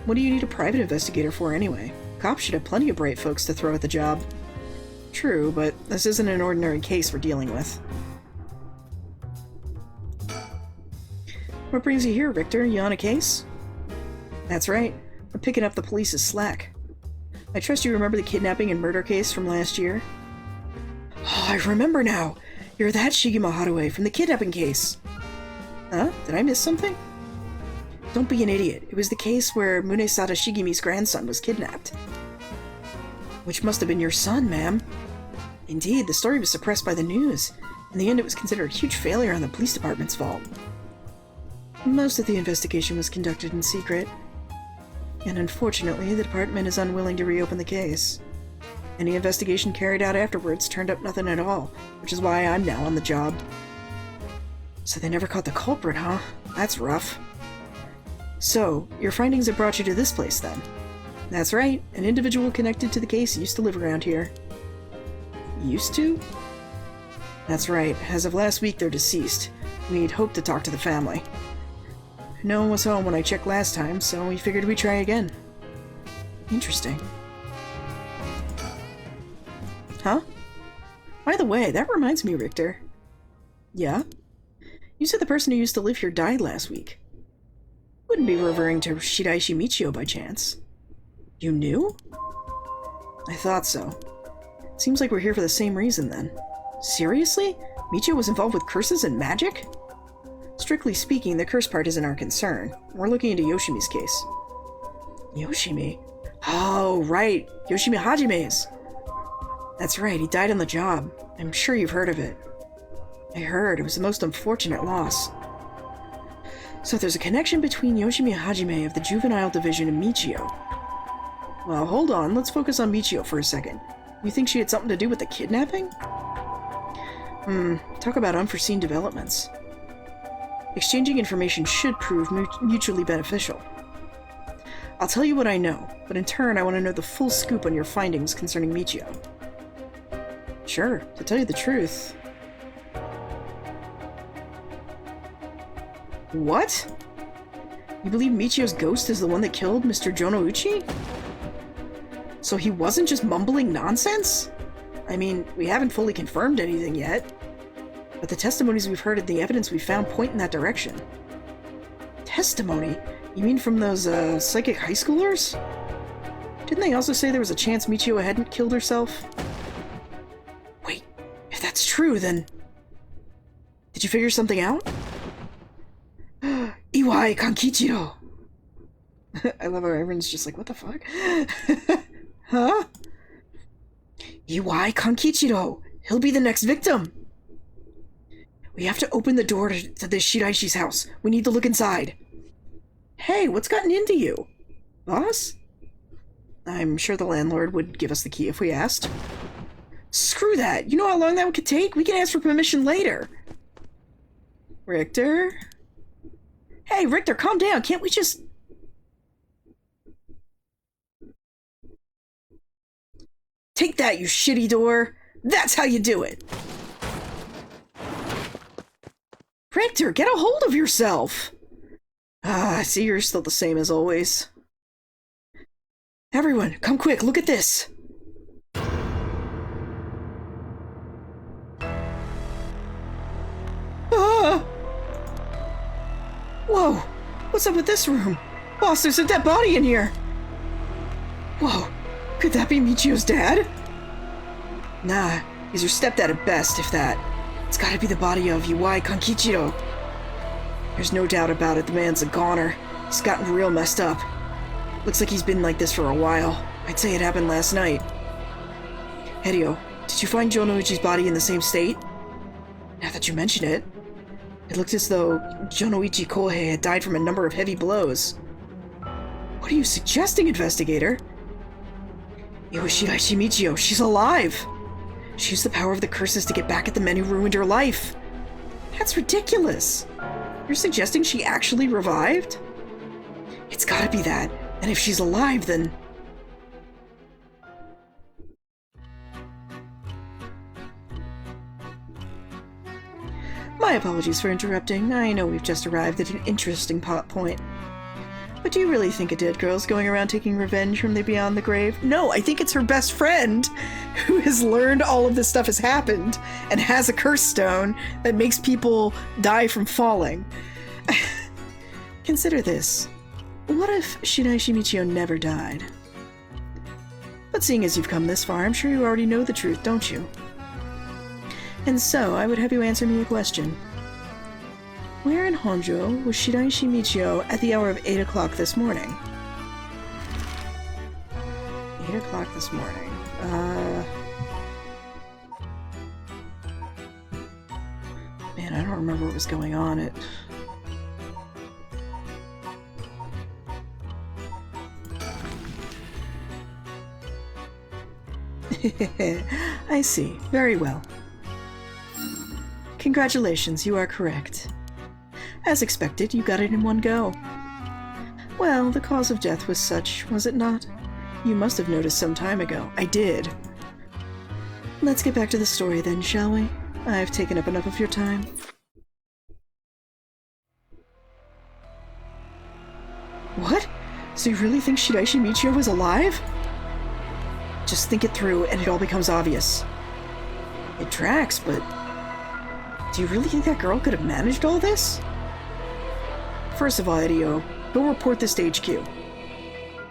What do you need a private investigator for anyway? Cops should have plenty of bright folks to throw at the job. True, but this isn't an ordinary case we're dealing with. What brings you here, Victor? You on a case? That's right. We're picking up the police's slack. I trust you remember the kidnapping and murder case from last year? Oh, I remember now! You're that Shigema Harue from the kidnapping case! Huh? Did I miss something? Don't be an idiot. It was the case where Munesada Shigemi's grandson was kidnapped. Which must have been your son, ma'am. Indeed, the story was suppressed by the news. In the end, it was considered a huge failure on the police department's fault. Most of the investigation was conducted in secret. And unfortunately, the department is unwilling to reopen the case. Any investigation carried out afterwards turned up nothing at all, which is why I'm now on the job. So they never caught the culprit, huh? That's rough. So, your findings have brought you to this place, then? That's right. An individual connected to the case used to live around here. Used to? That's right. As of last week, they're deceased. We'd hoped to talk to the family. No one was home when I checked last time, so we figured we'd try again. Interesting. Huh? By the way, that reminds me, Richter. Yeah? You said the person who used to live here died last week. Wouldn't be referring to Shiraishi Michio by chance. You knew? I thought so. Seems like we're here for the same reason, then. Seriously? Michio was involved with curses and magic? Strictly speaking, the curse part isn't our concern. We're looking into Yoshimi's case. Yoshimi? Oh, right. Yoshimi Hajime's. That's right, he died on the job. I'm sure you've heard of it. I heard. It was the most unfortunate loss. So there's a connection between Yoshimi Hajime of the Juvenile Division and Michio. Well, hold on. Let's focus on Michio for a second. You think she had something to do with the kidnapping? Talk about unforeseen developments. Exchanging information should prove mutually beneficial. I'll tell you what I know, but in turn I want to know the full scoop on your findings concerning Michio. Sure, to tell you the truth. What? You believe Michio's ghost is the one that killed Mr. Jonouchi? So he wasn't just mumbling nonsense? I mean, we haven't fully confirmed anything yet, but the testimonies we've heard and the evidence we've found point in that direction. Testimony? You mean from those, psychic high schoolers? Didn't they also say there was a chance Michio hadn't killed herself? Wait, if that's true, then... Did you figure something out? Iwai Kankichiro! I love how everyone's just like, what the fuck? Huh? Iwai Kankichiro! He'll be the next victim! We have to open the door to this Shiraishi's house. We need to look inside. Hey, what's gotten into you? Boss? I'm sure the landlord would give us the key if we asked. Screw that! You know how long that could take? We can ask for permission later. Richter? Hey, Richter, calm down. Can't we just... Take that, you shitty door. That's how you do it. Richter, get a hold of yourself. Ah, I see you're still the same as always. Everyone, come quick, look at this! Ah! Whoa! What's up with this room? Boss, there's a dead body in here! Whoa, could that be Michio's dad? Nah, he's your stepdad at best, if that. It's gotta be the body of Yuai Kankichiro. There's no doubt about it, the man's a goner. He's gotten real messed up. Looks like he's been like this for a while. I'd say it happened last night. Hideo, did you find Jonoichi's body in the same state? Now that you mention it, it looked as though Jonoichi Kohei had died from a number of heavy blows. What are you suggesting, investigator? It was Shiraishi Michio. She's alive! She used the power of the curses to get back at the men who ruined her life. That's ridiculous. You're suggesting she actually revived? It's gotta be that. And if she's alive, then... My apologies for interrupting. I know we've just arrived at an interesting plot point. But do you really think a dead girl's going around taking revenge from the beyond the grave? No, I think it's her best friend who has learned all of this stuff has happened and has a curse stone that makes people die from falling. Consider this. What if Shiraishi Michio never died? But seeing as you've come this far, I'm sure you already know the truth, don't you? And so, I would have you answer me a question. Where in Honjo was Shiraishi Michio at the hour of 8 o'clock this morning? 8 o'clock this morning. Man, I don't remember what was going on at... I see. Very well. Congratulations, you are correct. As expected, you got it in one go. Well, the cause of death was such, was it not? You must have noticed some time ago. I did. Let's get back to the story then, shall we? I've taken up enough of your time. What? So you really think Shiraishi Michio was alive? Just think it through and it all becomes obvious. It tracks, but... do you really think that girl could have managed all this? First of all, Hideo, go report this to HQ.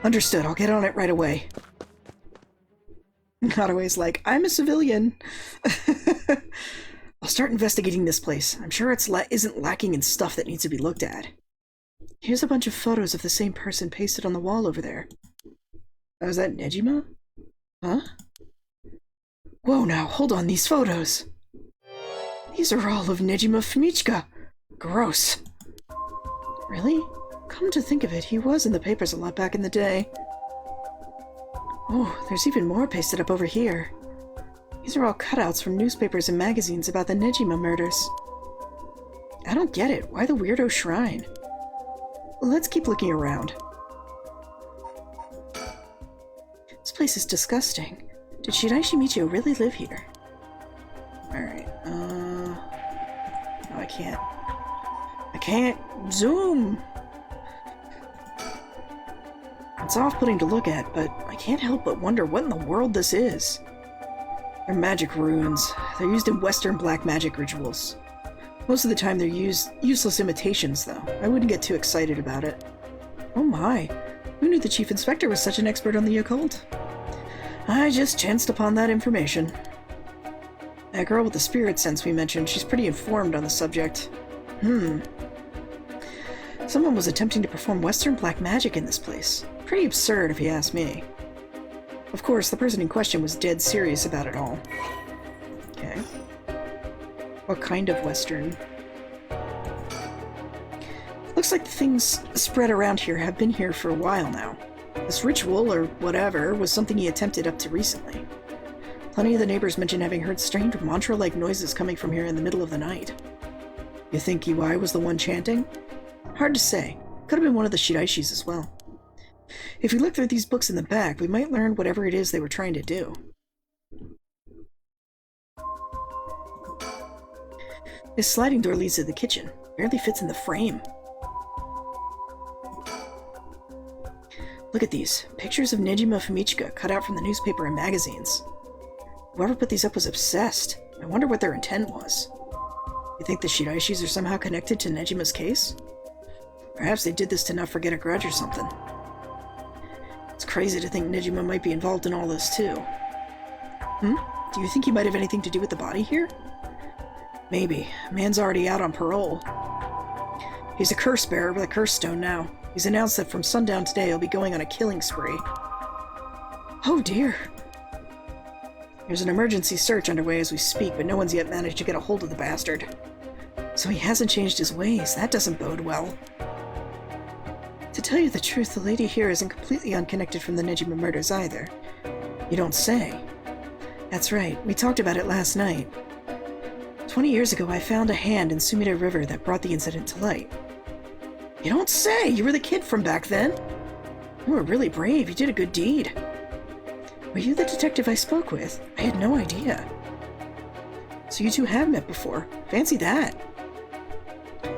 Understood, I'll get on it right away. Harue's like, I'm a civilian. I'll start investigating this place. I'm sure it isn't lacking in stuff that needs to be looked at. Here's a bunch of photos of the same person pasted on the wall over there. Oh, is that Nejima? Huh? Whoa now, hold on, these photos. These are all of Nejima Fumichika. Gross. Really? Come to think of it, he was in the papers a lot back in the day. Oh, there's even more pasted up over here. These are all cutouts from newspapers and magazines about the Nejima murders. I don't get it. Why the weirdo shrine? Let's keep looking around. This place is disgusting. Did Shiraishi Michio really live here? Alright, no, I can't. I can't zoom! It's off-putting to look at, but I can't help but wonder what in the world this is. They're magic runes. They're used in Western black magic rituals. Most of the time they're useless imitations, though. I wouldn't get too excited about it. Oh my, who knew the Chief Inspector was such an expert on the occult? I just chanced upon that information. That girl with the spirit sense we mentioned, she's pretty informed on the subject. Someone was attempting to perform Western black magic in this place. Pretty absurd, if you ask me. Of course, the person in question was dead serious about it all. Okay. What kind of Western? Looks like the things spread around here have been here for a while now. This ritual, or whatever, was something he attempted up to recently. Plenty of the neighbors mentioned having heard strange mantra-like noises coming from here in the middle of the night. You think Iwai was the one chanting? Hard to say. Could have been one of the Shiraishis as well. If we look through these books in the back, we might learn whatever it is they were trying to do. This sliding door leads to the kitchen. Barely fits in the frame. Look at these. Pictures of Nejima Fumichika cut out from the newspaper and magazines. Whoever put these up was obsessed. I wonder what their intent was. You think the Shiraishis are somehow connected to Nejima's case? Perhaps they did this to not forget a grudge or something. It's crazy to think Nejima might be involved in all this, too. Do you think he might have anything to do with the body here? Maybe. Man's already out on parole. He's a curse bearer with a curse stone now. He's announced that from sundown today he'll be going on a killing spree. Oh dear. There's an emergency search underway as we speak, but no one's yet managed to get a hold of the bastard. So he hasn't changed his ways. That doesn't bode well. To tell you the truth, the lady here isn't completely unconnected from the Nejima murders either. You don't say. That's right. We talked about it last night. 20 years ago, I found a hand in Sumida River that brought the incident to light. You don't say! You were the kid from back then? You were really brave. You did a good deed. Were you the detective I spoke with? I had no idea. So you two have met before. Fancy that.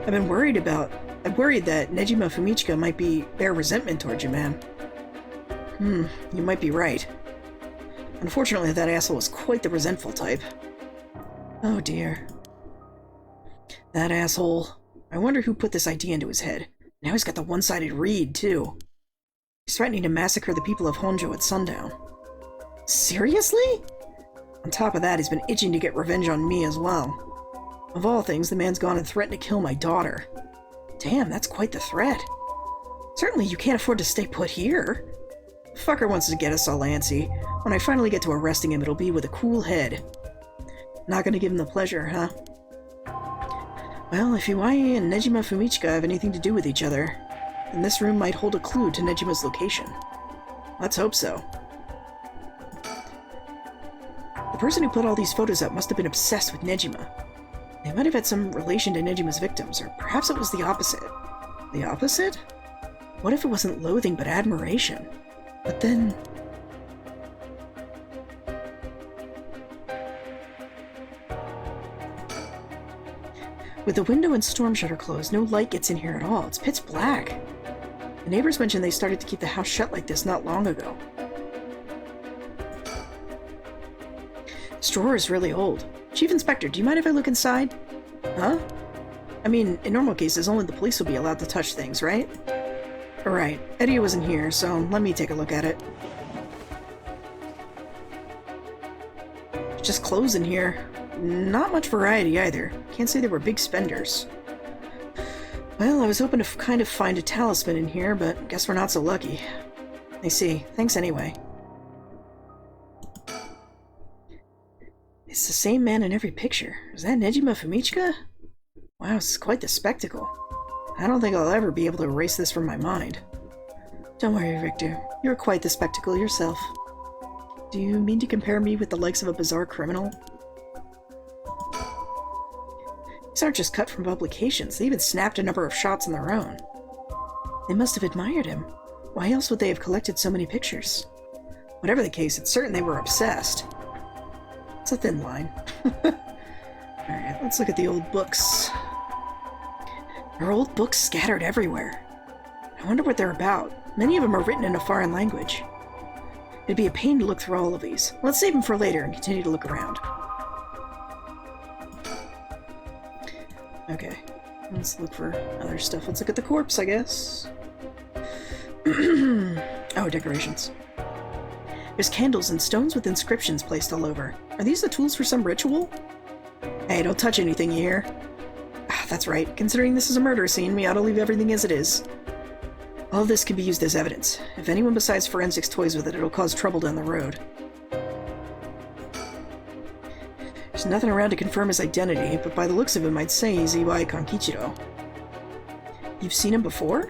I'm worried that Nejima Fumichika might bear resentment towards you, man. You might be right. Unfortunately, that asshole was quite the resentful type. Oh dear. That asshole. I wonder who put this idea into his head. Now he's got the one-sided read, too. He's threatening to massacre the people of Honjo at sundown. Seriously? On top of that, he's been itching to get revenge on me as well. Of all things, the man's gone and threatened to kill my daughter. Damn, that's quite the threat. Certainly you can't afford to stay put here. The fucker wants to get us all antsy. When I finally get to arresting him, it'll be with a cool head. Not gonna give him the pleasure, huh? Well, if Iwai and Nejima Fumichika have anything to do with each other, then this room might hold a clue to Nejima's location. Let's hope so. The person who put all these photos up must have been obsessed with Nejima. They might have had some relation to Nejima's victims, or perhaps it was the opposite. The opposite? What if it wasn't loathing but admiration? But then... With the window and storm shutter closed, no light gets in here at all. It's pitch black. The neighbors mentioned they started to keep the house shut like this not long ago. This drawer is really old. Chief Inspector, do you mind if I look inside? Huh? I mean, in normal cases, only the police will be allowed to touch things, right? Alright, Eddie wasn't here, so let me take a look at it. Just clothes in here. Not much variety either. Can't say they were big spenders. Well, I was hoping to kind of find a talisman in here, but guess we're not so lucky. I see. Thanks anyway. It's the same man in every picture. Is that Nejima Fumichika? Wow, this is quite the spectacle. I don't think I'll ever be able to erase this from my mind. Don't worry, Victor. You're quite the spectacle yourself. Do you mean to compare me with the likes of a bizarre criminal? These aren't just cut from publications. They even snapped a number of shots on their own. They must have admired him. Why else would they have collected so many pictures? Whatever the case, it's certain they were obsessed. It's a thin line. Alright, let's look at the old books. There are old books scattered everywhere. I wonder what they're about. Many of them are written in a foreign language. It'd be a pain to look through all of these. Let's save them for later and continue to look around. Okay, let's look for other stuff. Let's look at the corpse, I guess. Oh, decorations. There's candles and stones with inscriptions placed all over. Are these the tools for some ritual? Hey, don't touch anything, you hear? Ah, that's right. Considering this is a murder scene, we ought to leave everything as it is. All of this can be used as evidence. If anyone besides forensics toys with it, it'll cause trouble down the road. There's nothing around to confirm his identity, but by the looks of him, I'd say he's Iwai Kankichiro. You've seen him before?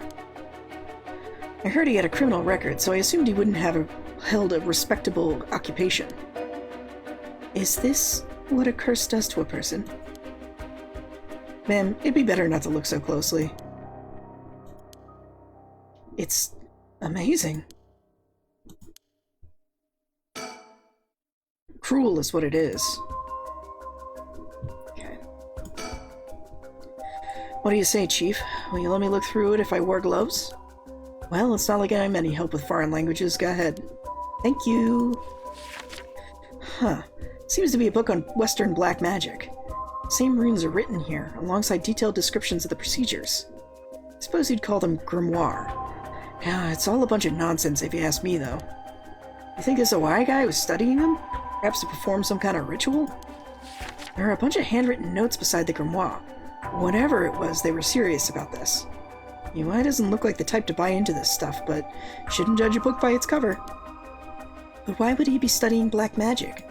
I heard he had a criminal record, so I assumed he wouldn't have held a respectable occupation. Is this what a curse does to a person? Ma'am, it'd be better not to look so closely. It's amazing. Cruel is what it is. Okay. What do you say, Chief? Will you let me look through it if I wore gloves? Well, it's not like I'm any help with foreign languages. Go ahead. Thank you. Huh. Seems to be a book on Western black magic. Same runes are written here, alongside detailed descriptions of the procedures. I suppose you'd call them grimoire. Yeah, it's all a bunch of nonsense if you ask me, though. You think this Hawaii guy was studying them? Perhaps to perform some kind of ritual? There are a bunch of handwritten notes beside the grimoire. Whatever it was, they were serious about this. UI doesn't look like the type to buy into this stuff, but shouldn't judge a book by its cover. But why would he be studying black magic?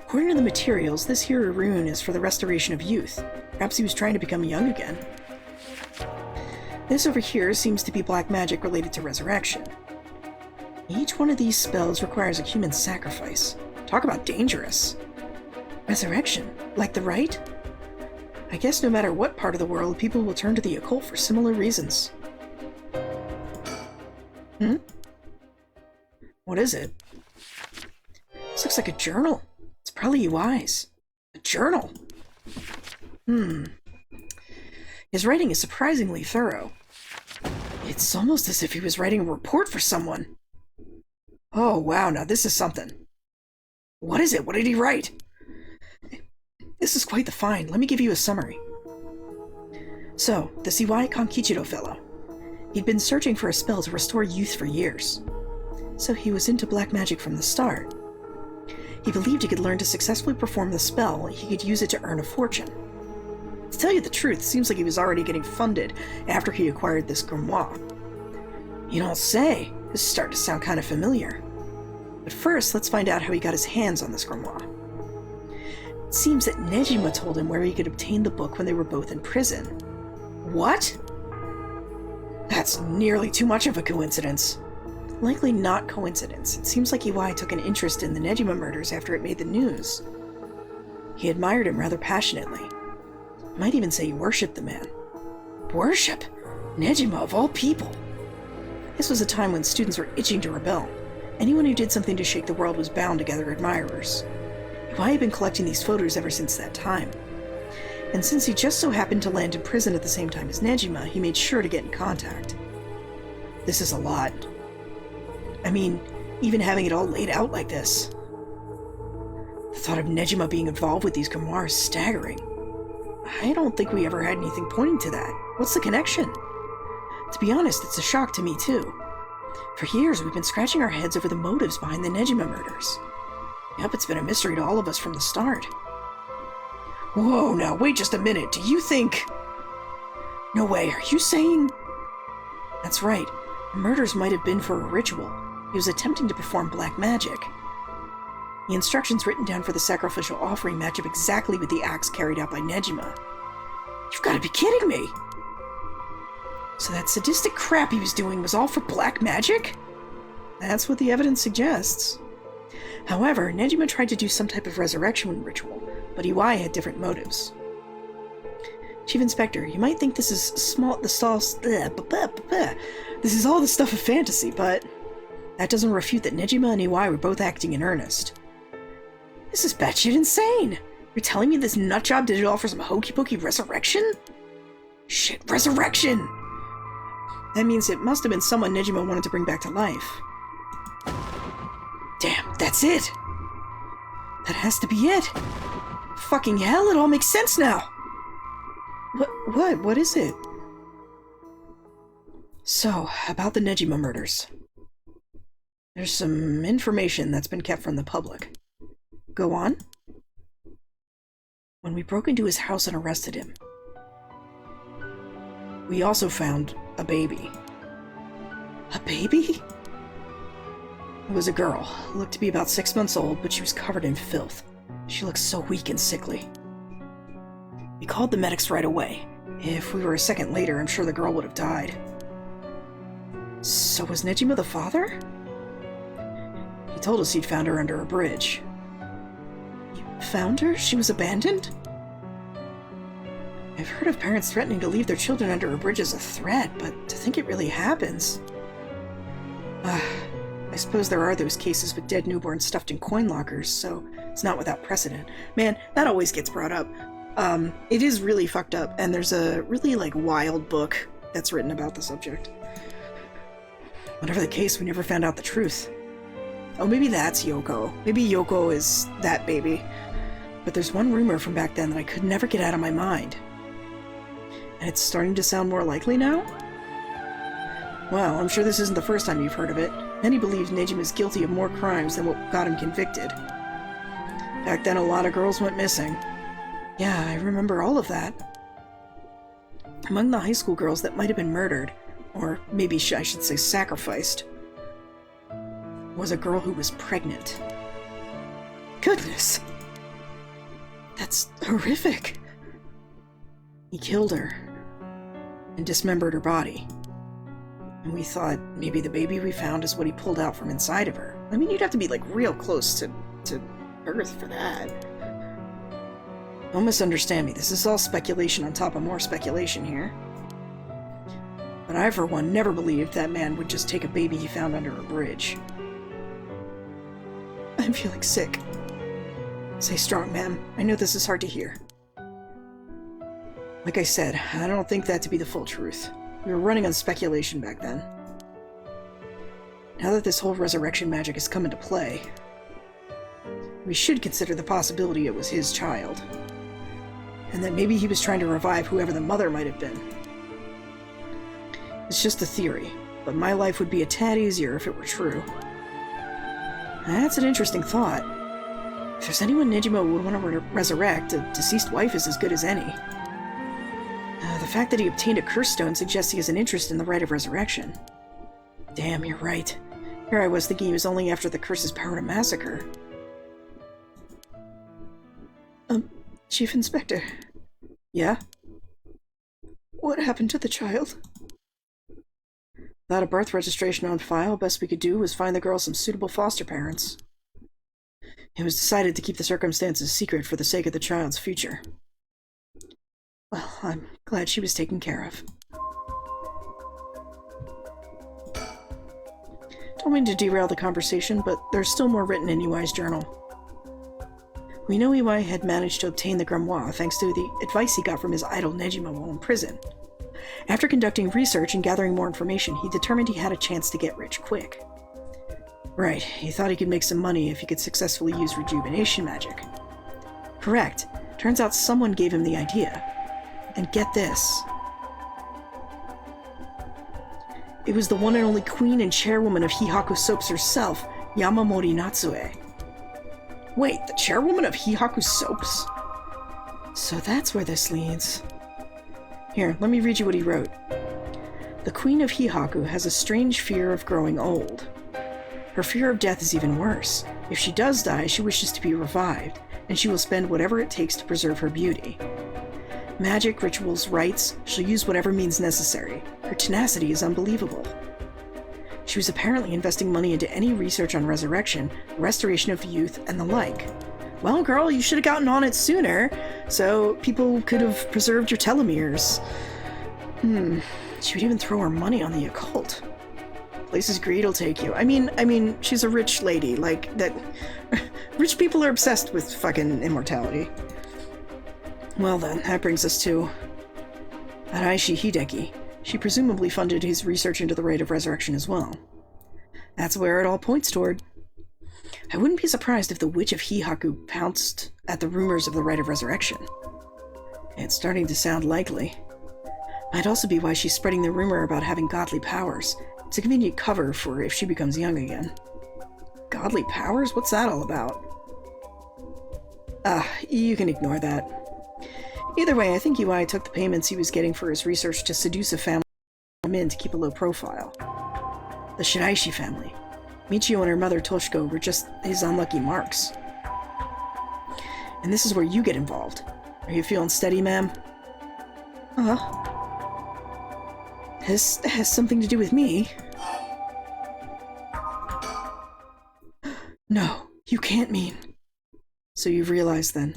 According to the materials, this here rune is for the restoration of youth. Perhaps he was trying to become young again. This over here seems to be black magic related to resurrection. Each one of these spells requires a human sacrifice. Talk about dangerous. Resurrection? Like the rite? I guess no matter what part of the world, people will turn to the occult for similar reasons. What is it? This looks like a journal. It's probably UI's. A journal. His writing is surprisingly thorough. It's almost as if he was writing a report for someone. Oh, wow, now this is something. What is it? What did he write? This is quite the find. Let me give you a summary. So, the Siwai Konkichiro fellow. He'd been searching for a spell to restore youth for years. So he was into black magic from the start. He believed he could learn to successfully perform the spell, he could use it to earn a fortune. To tell you the truth, it seems like he was already getting funded after he acquired this grimoire. You don't say. This is starting to sound kind of familiar. But first, let's find out how he got his hands on this grimoire. It seems that Nejima told him where he could obtain the book when they were both in prison. What? That's nearly too much of a coincidence. Likely not coincidence. It seems like Iwai took an interest in the Nejima murders after it made the news. He admired him rather passionately. Might even say he worshipped the man. Worship? Nejima of all people! This was a time when students were itching to rebel. Anyone who did something to shake the world was bound to gather admirers. Iwai had been collecting these photos ever since that time. And since he just so happened to land in prison at the same time as Nejima, he made sure to get in contact. This is a lot. I mean, even having it all laid out like this. The thought of Nejima being involved with these grimoires is staggering. I don't think we ever had anything pointing to that. What's the connection? To be honest, it's a shock to me too. For years, we've been scratching our heads over the motives behind the Nejima murders. Yep, it's been a mystery to all of us from the start. Whoa, now wait just a minute. Do you think... No way, are you saying... That's right. The murders might have been for a ritual. He was attempting to perform black magic. The instructions written down for the sacrificial offering match up exactly with the acts carried out by Nejima. You've got to be kidding me! So that sadistic crap he was doing was all for black magic? That's what the evidence suggests. However, Nejima tried to do some type of resurrection ritual, but Iwai had different motives. Chief Inspector, you might think this is this is all the stuff of fantasy, but that doesn't refute that Nejima and Iwai were both acting in earnest. This is batshit insane! You're telling me this nutjob did it all for some hokey-pokey resurrection? Shit, resurrection! That means it must have been someone Nejima wanted to bring back to life. Damn, that's it! That has to be it! Fucking hell, it all makes sense now! What is it? So, about the Nejima murders. There's some information that's been kept from the public. Go on. When we broke into his house and arrested him, we also found a baby. A baby? It was a girl. Looked to be about 6 months old, but she was covered in filth. She looked so weak and sickly. We called the medics right away. If we were a second later, I'm sure the girl would have died. So was Nejima the father? He told us he'd found her under a bridge. You found her? She was abandoned? I've heard of parents threatening to leave their children under a bridge as a threat, but to think it really happens... I suppose there are those cases with dead newborns stuffed in coin lockers, so it's not without precedent. Man, that always gets brought up. It is really fucked up, and there's a really, wild book that's written about the subject. Whatever the case, we never found out the truth. Oh, maybe that's Yoko. Maybe Yoko is that baby. But there's one rumor from back then that I could never get out of my mind. And it's starting to sound more likely now? Well, I'm sure this isn't the first time you've heard of it. Many believe Nejima is guilty of more crimes than what got him convicted. Back then, a lot of girls went missing. Yeah, I remember all of that. Among the high school girls that might have been murdered, or maybe I should say sacrificed, was a girl who was pregnant. Goodness! That's horrific. He killed her and dismembered her body. And we thought maybe the baby we found is what he pulled out from inside of her. I mean, you'd have to be like real close to birth for that. Don't misunderstand me. This is all speculation on top of more speculation here. But I, for one, never believed that man would just take a baby he found under a bridge. I'm feeling sick. Stay strong, ma'am. I know this is hard to hear. Like I said, I don't think that to be the full truth. We were running on speculation back then. Now that this whole resurrection magic has come into play, we should consider the possibility it was his child. And that maybe he was trying to revive whoever the mother might have been. It's just a theory, but my life would be a tad easier if it were true. That's an interesting thought. If there's anyone Nejima would want to resurrect, a deceased wife is as good as any. The fact that he obtained a curse stone suggests he has an interest in the rite of resurrection. Damn, you're right. Here I was thinking he was only after the curse's power to massacre. Chief Inspector. Yeah? What happened to the child? Without a birth registration on file, best we could do was find the girl some suitable foster parents. It was decided to keep the circumstances secret for the sake of the child's future. Well, I'm glad she was taken care of. Don't mean to derail the conversation, but there's still more written in EY's journal. We know EY had managed to obtain the grimoire thanks to the advice he got from his idol Nejima while in prison. After conducting research and gathering more information, he determined he had a chance to get rich quick. Right, he thought he could make some money if he could successfully use rejuvenation magic. Correct. Turns out someone gave him the idea. And get this. It was the one and only queen and chairwoman of Hihaku Soaps herself, Yamamori Natsue. Wait, the chairwoman of Hihaku Soaps? So that's where this leads. Here, let me read you what he wrote. The Queen of Hihaku has a strange fear of growing old. Her fear of death is even worse. If she does die, she wishes to be revived, and she will spend whatever it takes to preserve her beauty. Magic, rituals, rites, she'll use whatever means necessary. Her tenacity is unbelievable. She was apparently investing money into any research on resurrection, restoration of youth, and the like. Well, girl, you should have gotten on it sooner, so people could have preserved your telomeres. She would even throw her money on the occult. Places greed will take you. I mean, she's a rich lady, like, that... Rich people are obsessed with fucking immortality. Well then, that brings us to... Araishi Hideki. She presumably funded his research into the rite of resurrection as well. That's where it all points toward. I wouldn't be surprised if the Witch of Hihaku pounced at the rumors of the rite of resurrection. It's starting to sound likely. Might also be why she's spreading the rumor about having godly powers. It's a convenient cover for if she becomes young again. Godly powers? What's that all about? You can ignore that. Either way, I think UI took the payments he was getting for his research to seduce a family in to keep a low profile. The Shiraishi family. Michio and her mother Toshiko were just his unlucky marks. And this is where you get involved. Are you feeling steady, ma'am? This has something to do with me. No, you can't mean. So you've realized then.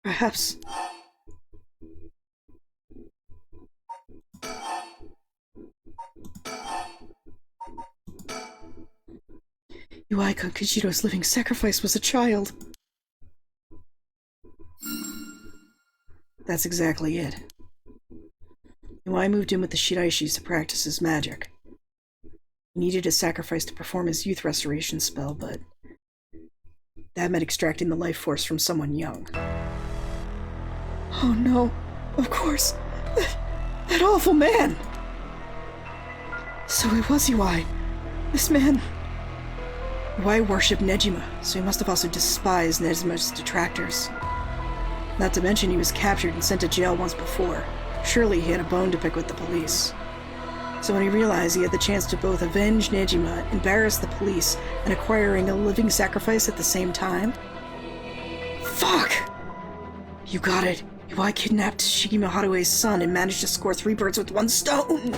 Perhaps. UI Kankishiro's living sacrifice was a child. That's exactly it. UI moved in with the Shiraishis to practice his magic. He needed a sacrifice to perform his youth restoration spell, but that meant extracting the life force from someone young. Oh no, of course. That awful man! So it was UI. This man... UI worshipped Nejima, so he must have also despised Nejima's detractors. Not to mention he was captured and sent to jail once before. Surely he had a bone to pick with the police. So when he realized he had the chance to both avenge Nejima, embarrass the police, and acquiring a living sacrifice at the same time... Fuck! You got it. UI kidnapped Shigima Harue's son and managed to score 3 birds with 1 stone!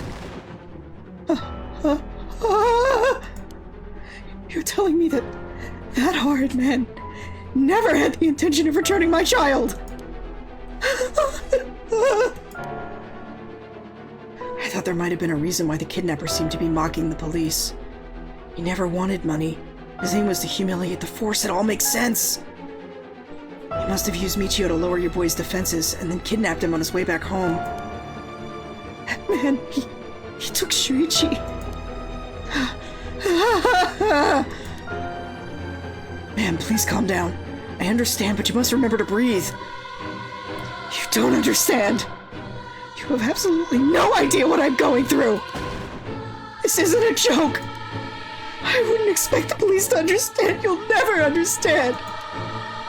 You're telling me that horrid man never had the intention of returning my child! I thought there might have been a reason why the kidnapper seemed to be mocking the police. He never wanted money. His aim was to humiliate the force. It all makes sense. He must have used Michio to lower your boy's defenses and then kidnapped him on his way back home. That man, he took Shuichi. Man, please calm down. I understand, but you must remember to breathe. You don't understand. You have absolutely no idea what I'm going through. This isn't a joke. I wouldn't expect the police to understand. You'll never understand.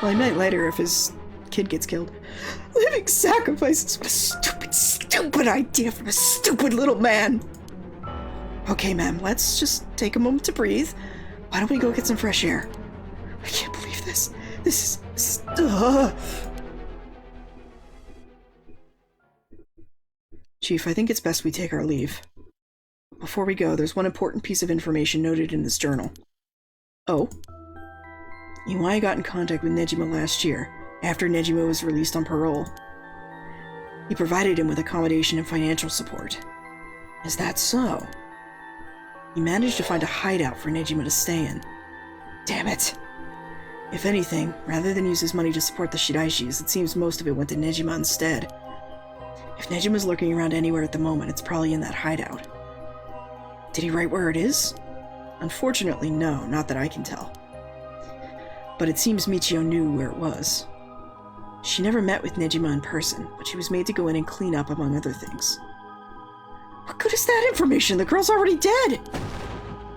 Well, I might later if his kid gets killed. Living sacrifices was a stupid, stupid idea from a stupid little man. Okay, ma'am, let's just take a moment to breathe. Why don't we go get some fresh air? I can't believe this. This is... Chief, I think it's best we take our leave. Before we go, there's one important piece of information noted in this journal. Oh? UI got in contact with Nejima last year, after Nejima was released on parole. He provided him with accommodation and financial support. Is that so? He managed to find a hideout for Nejima to stay in. Damn it! If anything, rather than use his money to support the Shiraishis, it seems most of it went to Nejima instead. If Nejima's lurking around anywhere at the moment, it's probably in that hideout. Did he write where it is? Unfortunately, no, not that I can tell. But it seems Michio knew where it was. She never met with Nejima in person, but she was made to go in and clean up, among other things. What good is that information? The girl's already dead!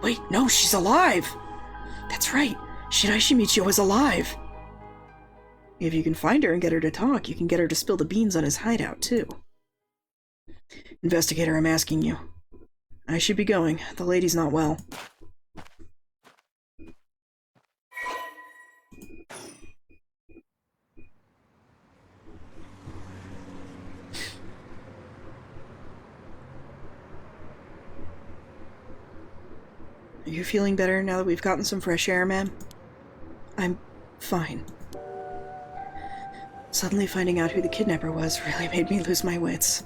Wait, no, she's alive! That's right, Shiraishi Michio is alive! If you can find her and get her to talk, you can get her to spill the beans on his hideout, too. Investigator, I'm asking you. I should be going. The lady's not well. Are you feeling better now that we've gotten some fresh air, ma'am? I'm fine. Suddenly finding out who the kidnapper was really made me lose my wits.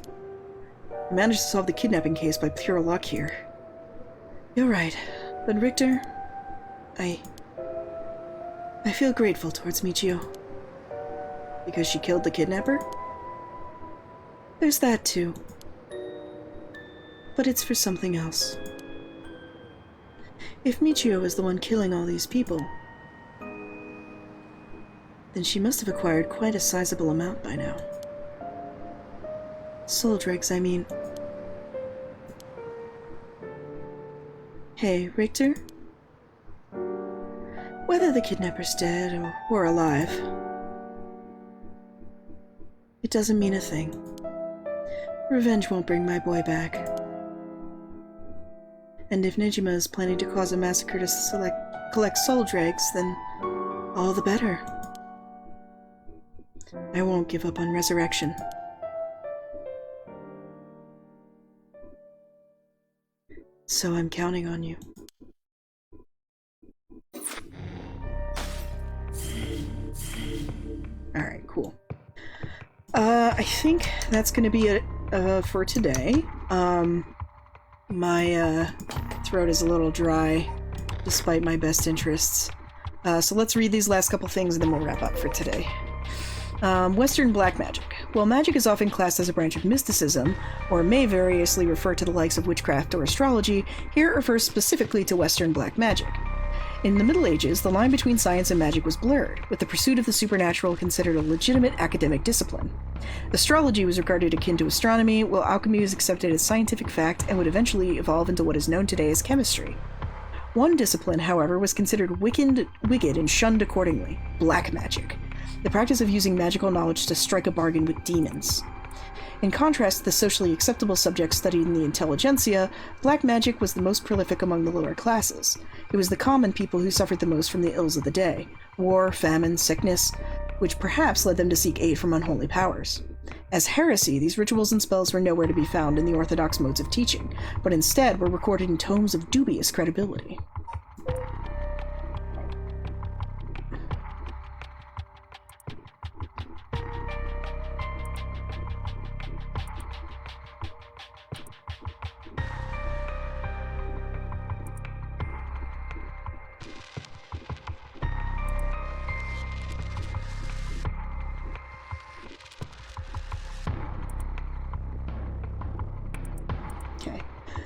I managed to solve the kidnapping case by pure luck here. You're right, but Richter... I feel grateful towards Michio. Because she killed the kidnapper? There's that too. But it's for something else. If Michio is the one killing all these people, then she must have acquired quite a sizable amount by now. Soul dregs, I mean. Hey, Richter? Whether the kidnapper's dead or alive, it doesn't mean a thing. Revenge won't bring my boy back. And if Nejima is planning to cause a massacre to collect soul dregs, then all the better. I won't give up on resurrection. So I'm counting on you. Alright, cool. I think that's gonna be it for today. My throat is a little dry, despite my best interests. So let's read these last couple things and then we'll wrap up for today. Western Black Magic. While magic is often classed as a branch of mysticism, or may variously refer to the likes of witchcraft or astrology, here it refers specifically to Western black magic. In the Middle Ages, the line between science and magic was blurred, with the pursuit of the supernatural considered a legitimate academic discipline. Astrology was regarded akin to astronomy, while alchemy was accepted as scientific fact and would eventually evolve into what is known today as chemistry. One discipline, however, was considered wicked and shunned accordingly: black magic, the practice of using magical knowledge to strike a bargain with demons. In contrast to the socially acceptable subjects studied in the intelligentsia, black magic was the most prolific among the lower classes. It was the common people who suffered the most from the ills of the day: war, famine, sickness, which perhaps led them to seek aid from unholy powers. As heresy, these rituals and spells were nowhere to be found in the orthodox modes of teaching, but instead were recorded in tomes of dubious credibility.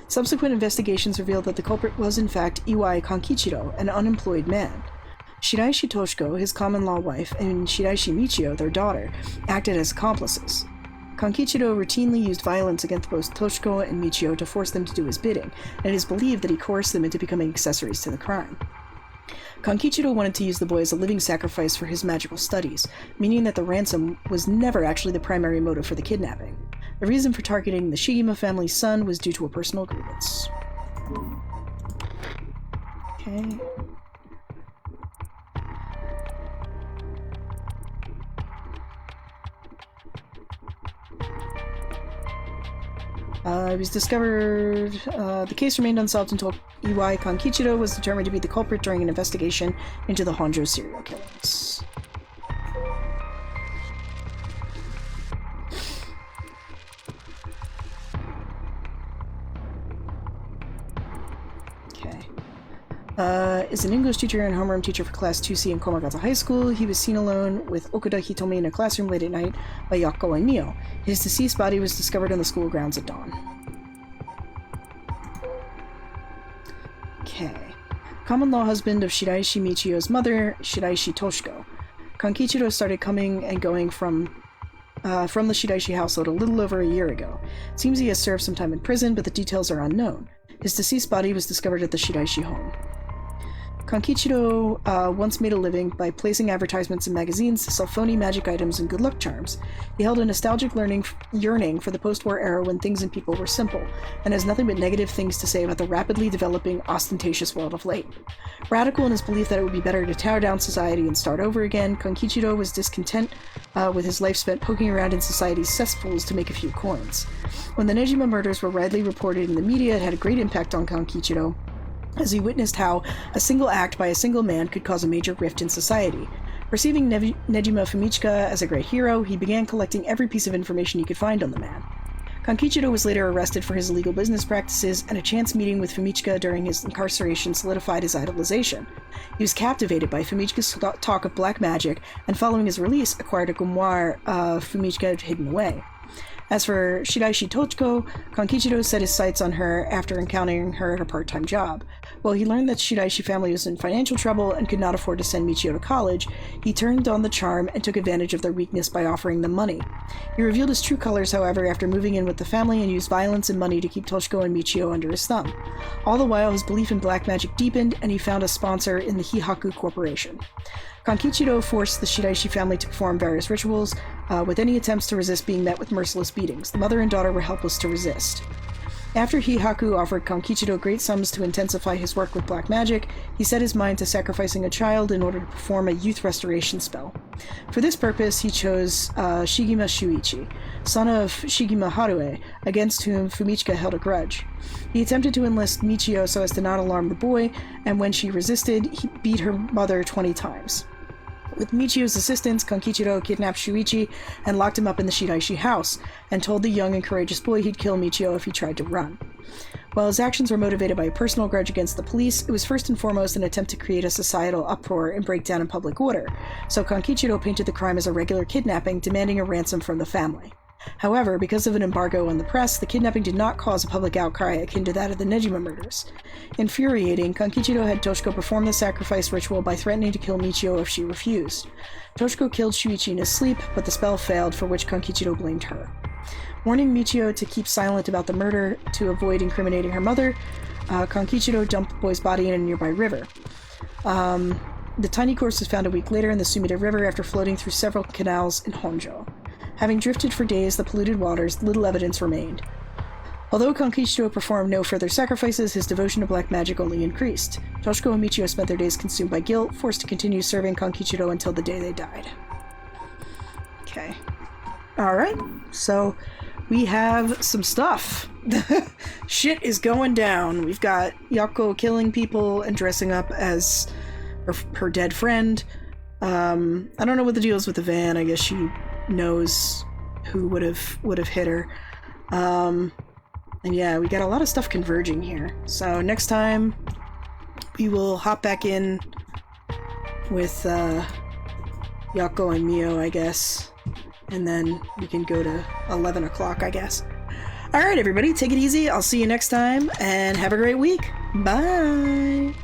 Subsequent investigations revealed that the culprit was in fact Iwai Kankichiro, an unemployed man. Shiraishi Toshiko, his common-law wife, and Shiraishi Michio, their daughter, acted as accomplices. Kankichiro routinely used violence against both Toshiko and Michio to force them to do his bidding, and it is believed that he coerced them into becoming accessories to the crime. Kankichiro wanted to use the boy as a living sacrifice for his magical studies, meaning that the ransom was never actually the primary motive for the kidnapping. The reason for targeting the Shigima family's son was due to a personal grievance. Okay. It was discovered, the case remained unsolved until Iwai Kankichiro was determined to be the culprit during an investigation into the Honjo serial killings. Is an English teacher and homeroom teacher for Class 2C in Komagata High School. He was seen alone with Okuda Hitomi in a classroom late at night by Yako and Mio. His deceased body was discovered on the school grounds at dawn. Okay. Common law husband of Shiraishi Michio's mother, Shiraishi Toshiko. Kankichiro started coming and going from the Shiraishi household a little over a year ago. It seems he has served some time in prison, but the details are unknown. His deceased body was discovered at the Shiraishi home. Kankichiro once made a living by placing advertisements in magazines to sell phony magic items and good luck charms. He held a nostalgic yearning for the post-war era when things and people were simple, and has nothing but negative things to say about the rapidly developing, ostentatious world of late. Radical in his belief that it would be better to tear down society and start over again, Kankichiro was discontent with his life spent poking around in society's cesspools to make a few coins. When the Nejima murders were widely reported in the media, it had a great impact on Kankichiro, as he witnessed how a single act by a single man could cause a major rift in society. Perceiving Nejima Fumichika as a great hero, he began collecting every piece of information he could find on the man. Kankichiro was later arrested for his illegal business practices, and a chance meeting with Fumichika during his incarceration solidified his idolization. He was captivated by Fumichika's talk of black magic, and following his release, acquired a grimoire Fumichika had hidden away. As for Shiraishi Tochiko, Kankichiro set his sights on her after encountering her at a part-time job. While he learned that Shiraishi family was in financial trouble and could not afford to send Michio to college, he turned on the charm and took advantage of their weakness by offering them money. He revealed his true colors, however, after moving in with the family and used violence and money to keep Tochiko and Michio under his thumb. All the while, his belief in black magic deepened, and he found a sponsor in the Hihaku Corporation. Kankichiro forced the Shiraishi family to perform various rituals, with any attempts to resist being met with merciless beatings. The mother and daughter were helpless to resist. After Hihaku offered Kankichiro great sums to intensify his work with black magic, he set his mind to sacrificing a child in order to perform a youth restoration spell. For this purpose, he chose Shigima Shuichi, son of Shigima Harue, against whom Fumichika held a grudge. He attempted to enlist Michio so as to not alarm the boy, and when she resisted, he beat her mother 20 times. With Michio's assistance, Kankichiro kidnapped Shuichi and locked him up in the Shiraishi house, and told the young and courageous boy he'd kill Michio if he tried to run. While his actions were motivated by a personal grudge against the police, it was first and foremost an attempt to create a societal uproar and breakdown in public order, so Kankichiro painted the crime as a regular kidnapping, demanding a ransom from the family. However, because of an embargo on the press, the kidnapping did not cause a public outcry akin to that of the Nejima murders. Infuriating, Kankichiro had Toshiko perform the sacrifice ritual by threatening to kill Michio if she refused. Toshiko killed Shuichi in his sleep, but the spell failed, for which Kankichiro blamed her. Warning Michio to keep silent about the murder to avoid incriminating her mother, Kankichiro dumped the boy's body in a nearby river. The tiny corpse was found a week later in the Sumida River after floating through several canals in Honjo. Having drifted for days the polluted waters, little evidence remained. Although Kankichiro performed no further sacrifices, his devotion to black magic only increased. Toshiko and Michio spent their days consumed by guilt, forced to continue serving Kankichiro until the day they died. Okay. Alright, so we have some stuff. Shit is going down. We've got Yako killing people and dressing up as her dead friend. I don't know what the deal is with the van. I guess she knows who would have hit her. And yeah, we got a lot of stuff converging here. So next time we will hop back in with Yako and Mio, I guess. And then we can go to 11 o'clock, I guess. Alright, everybody, take it easy. I'll see you next time, and have a great week. Bye!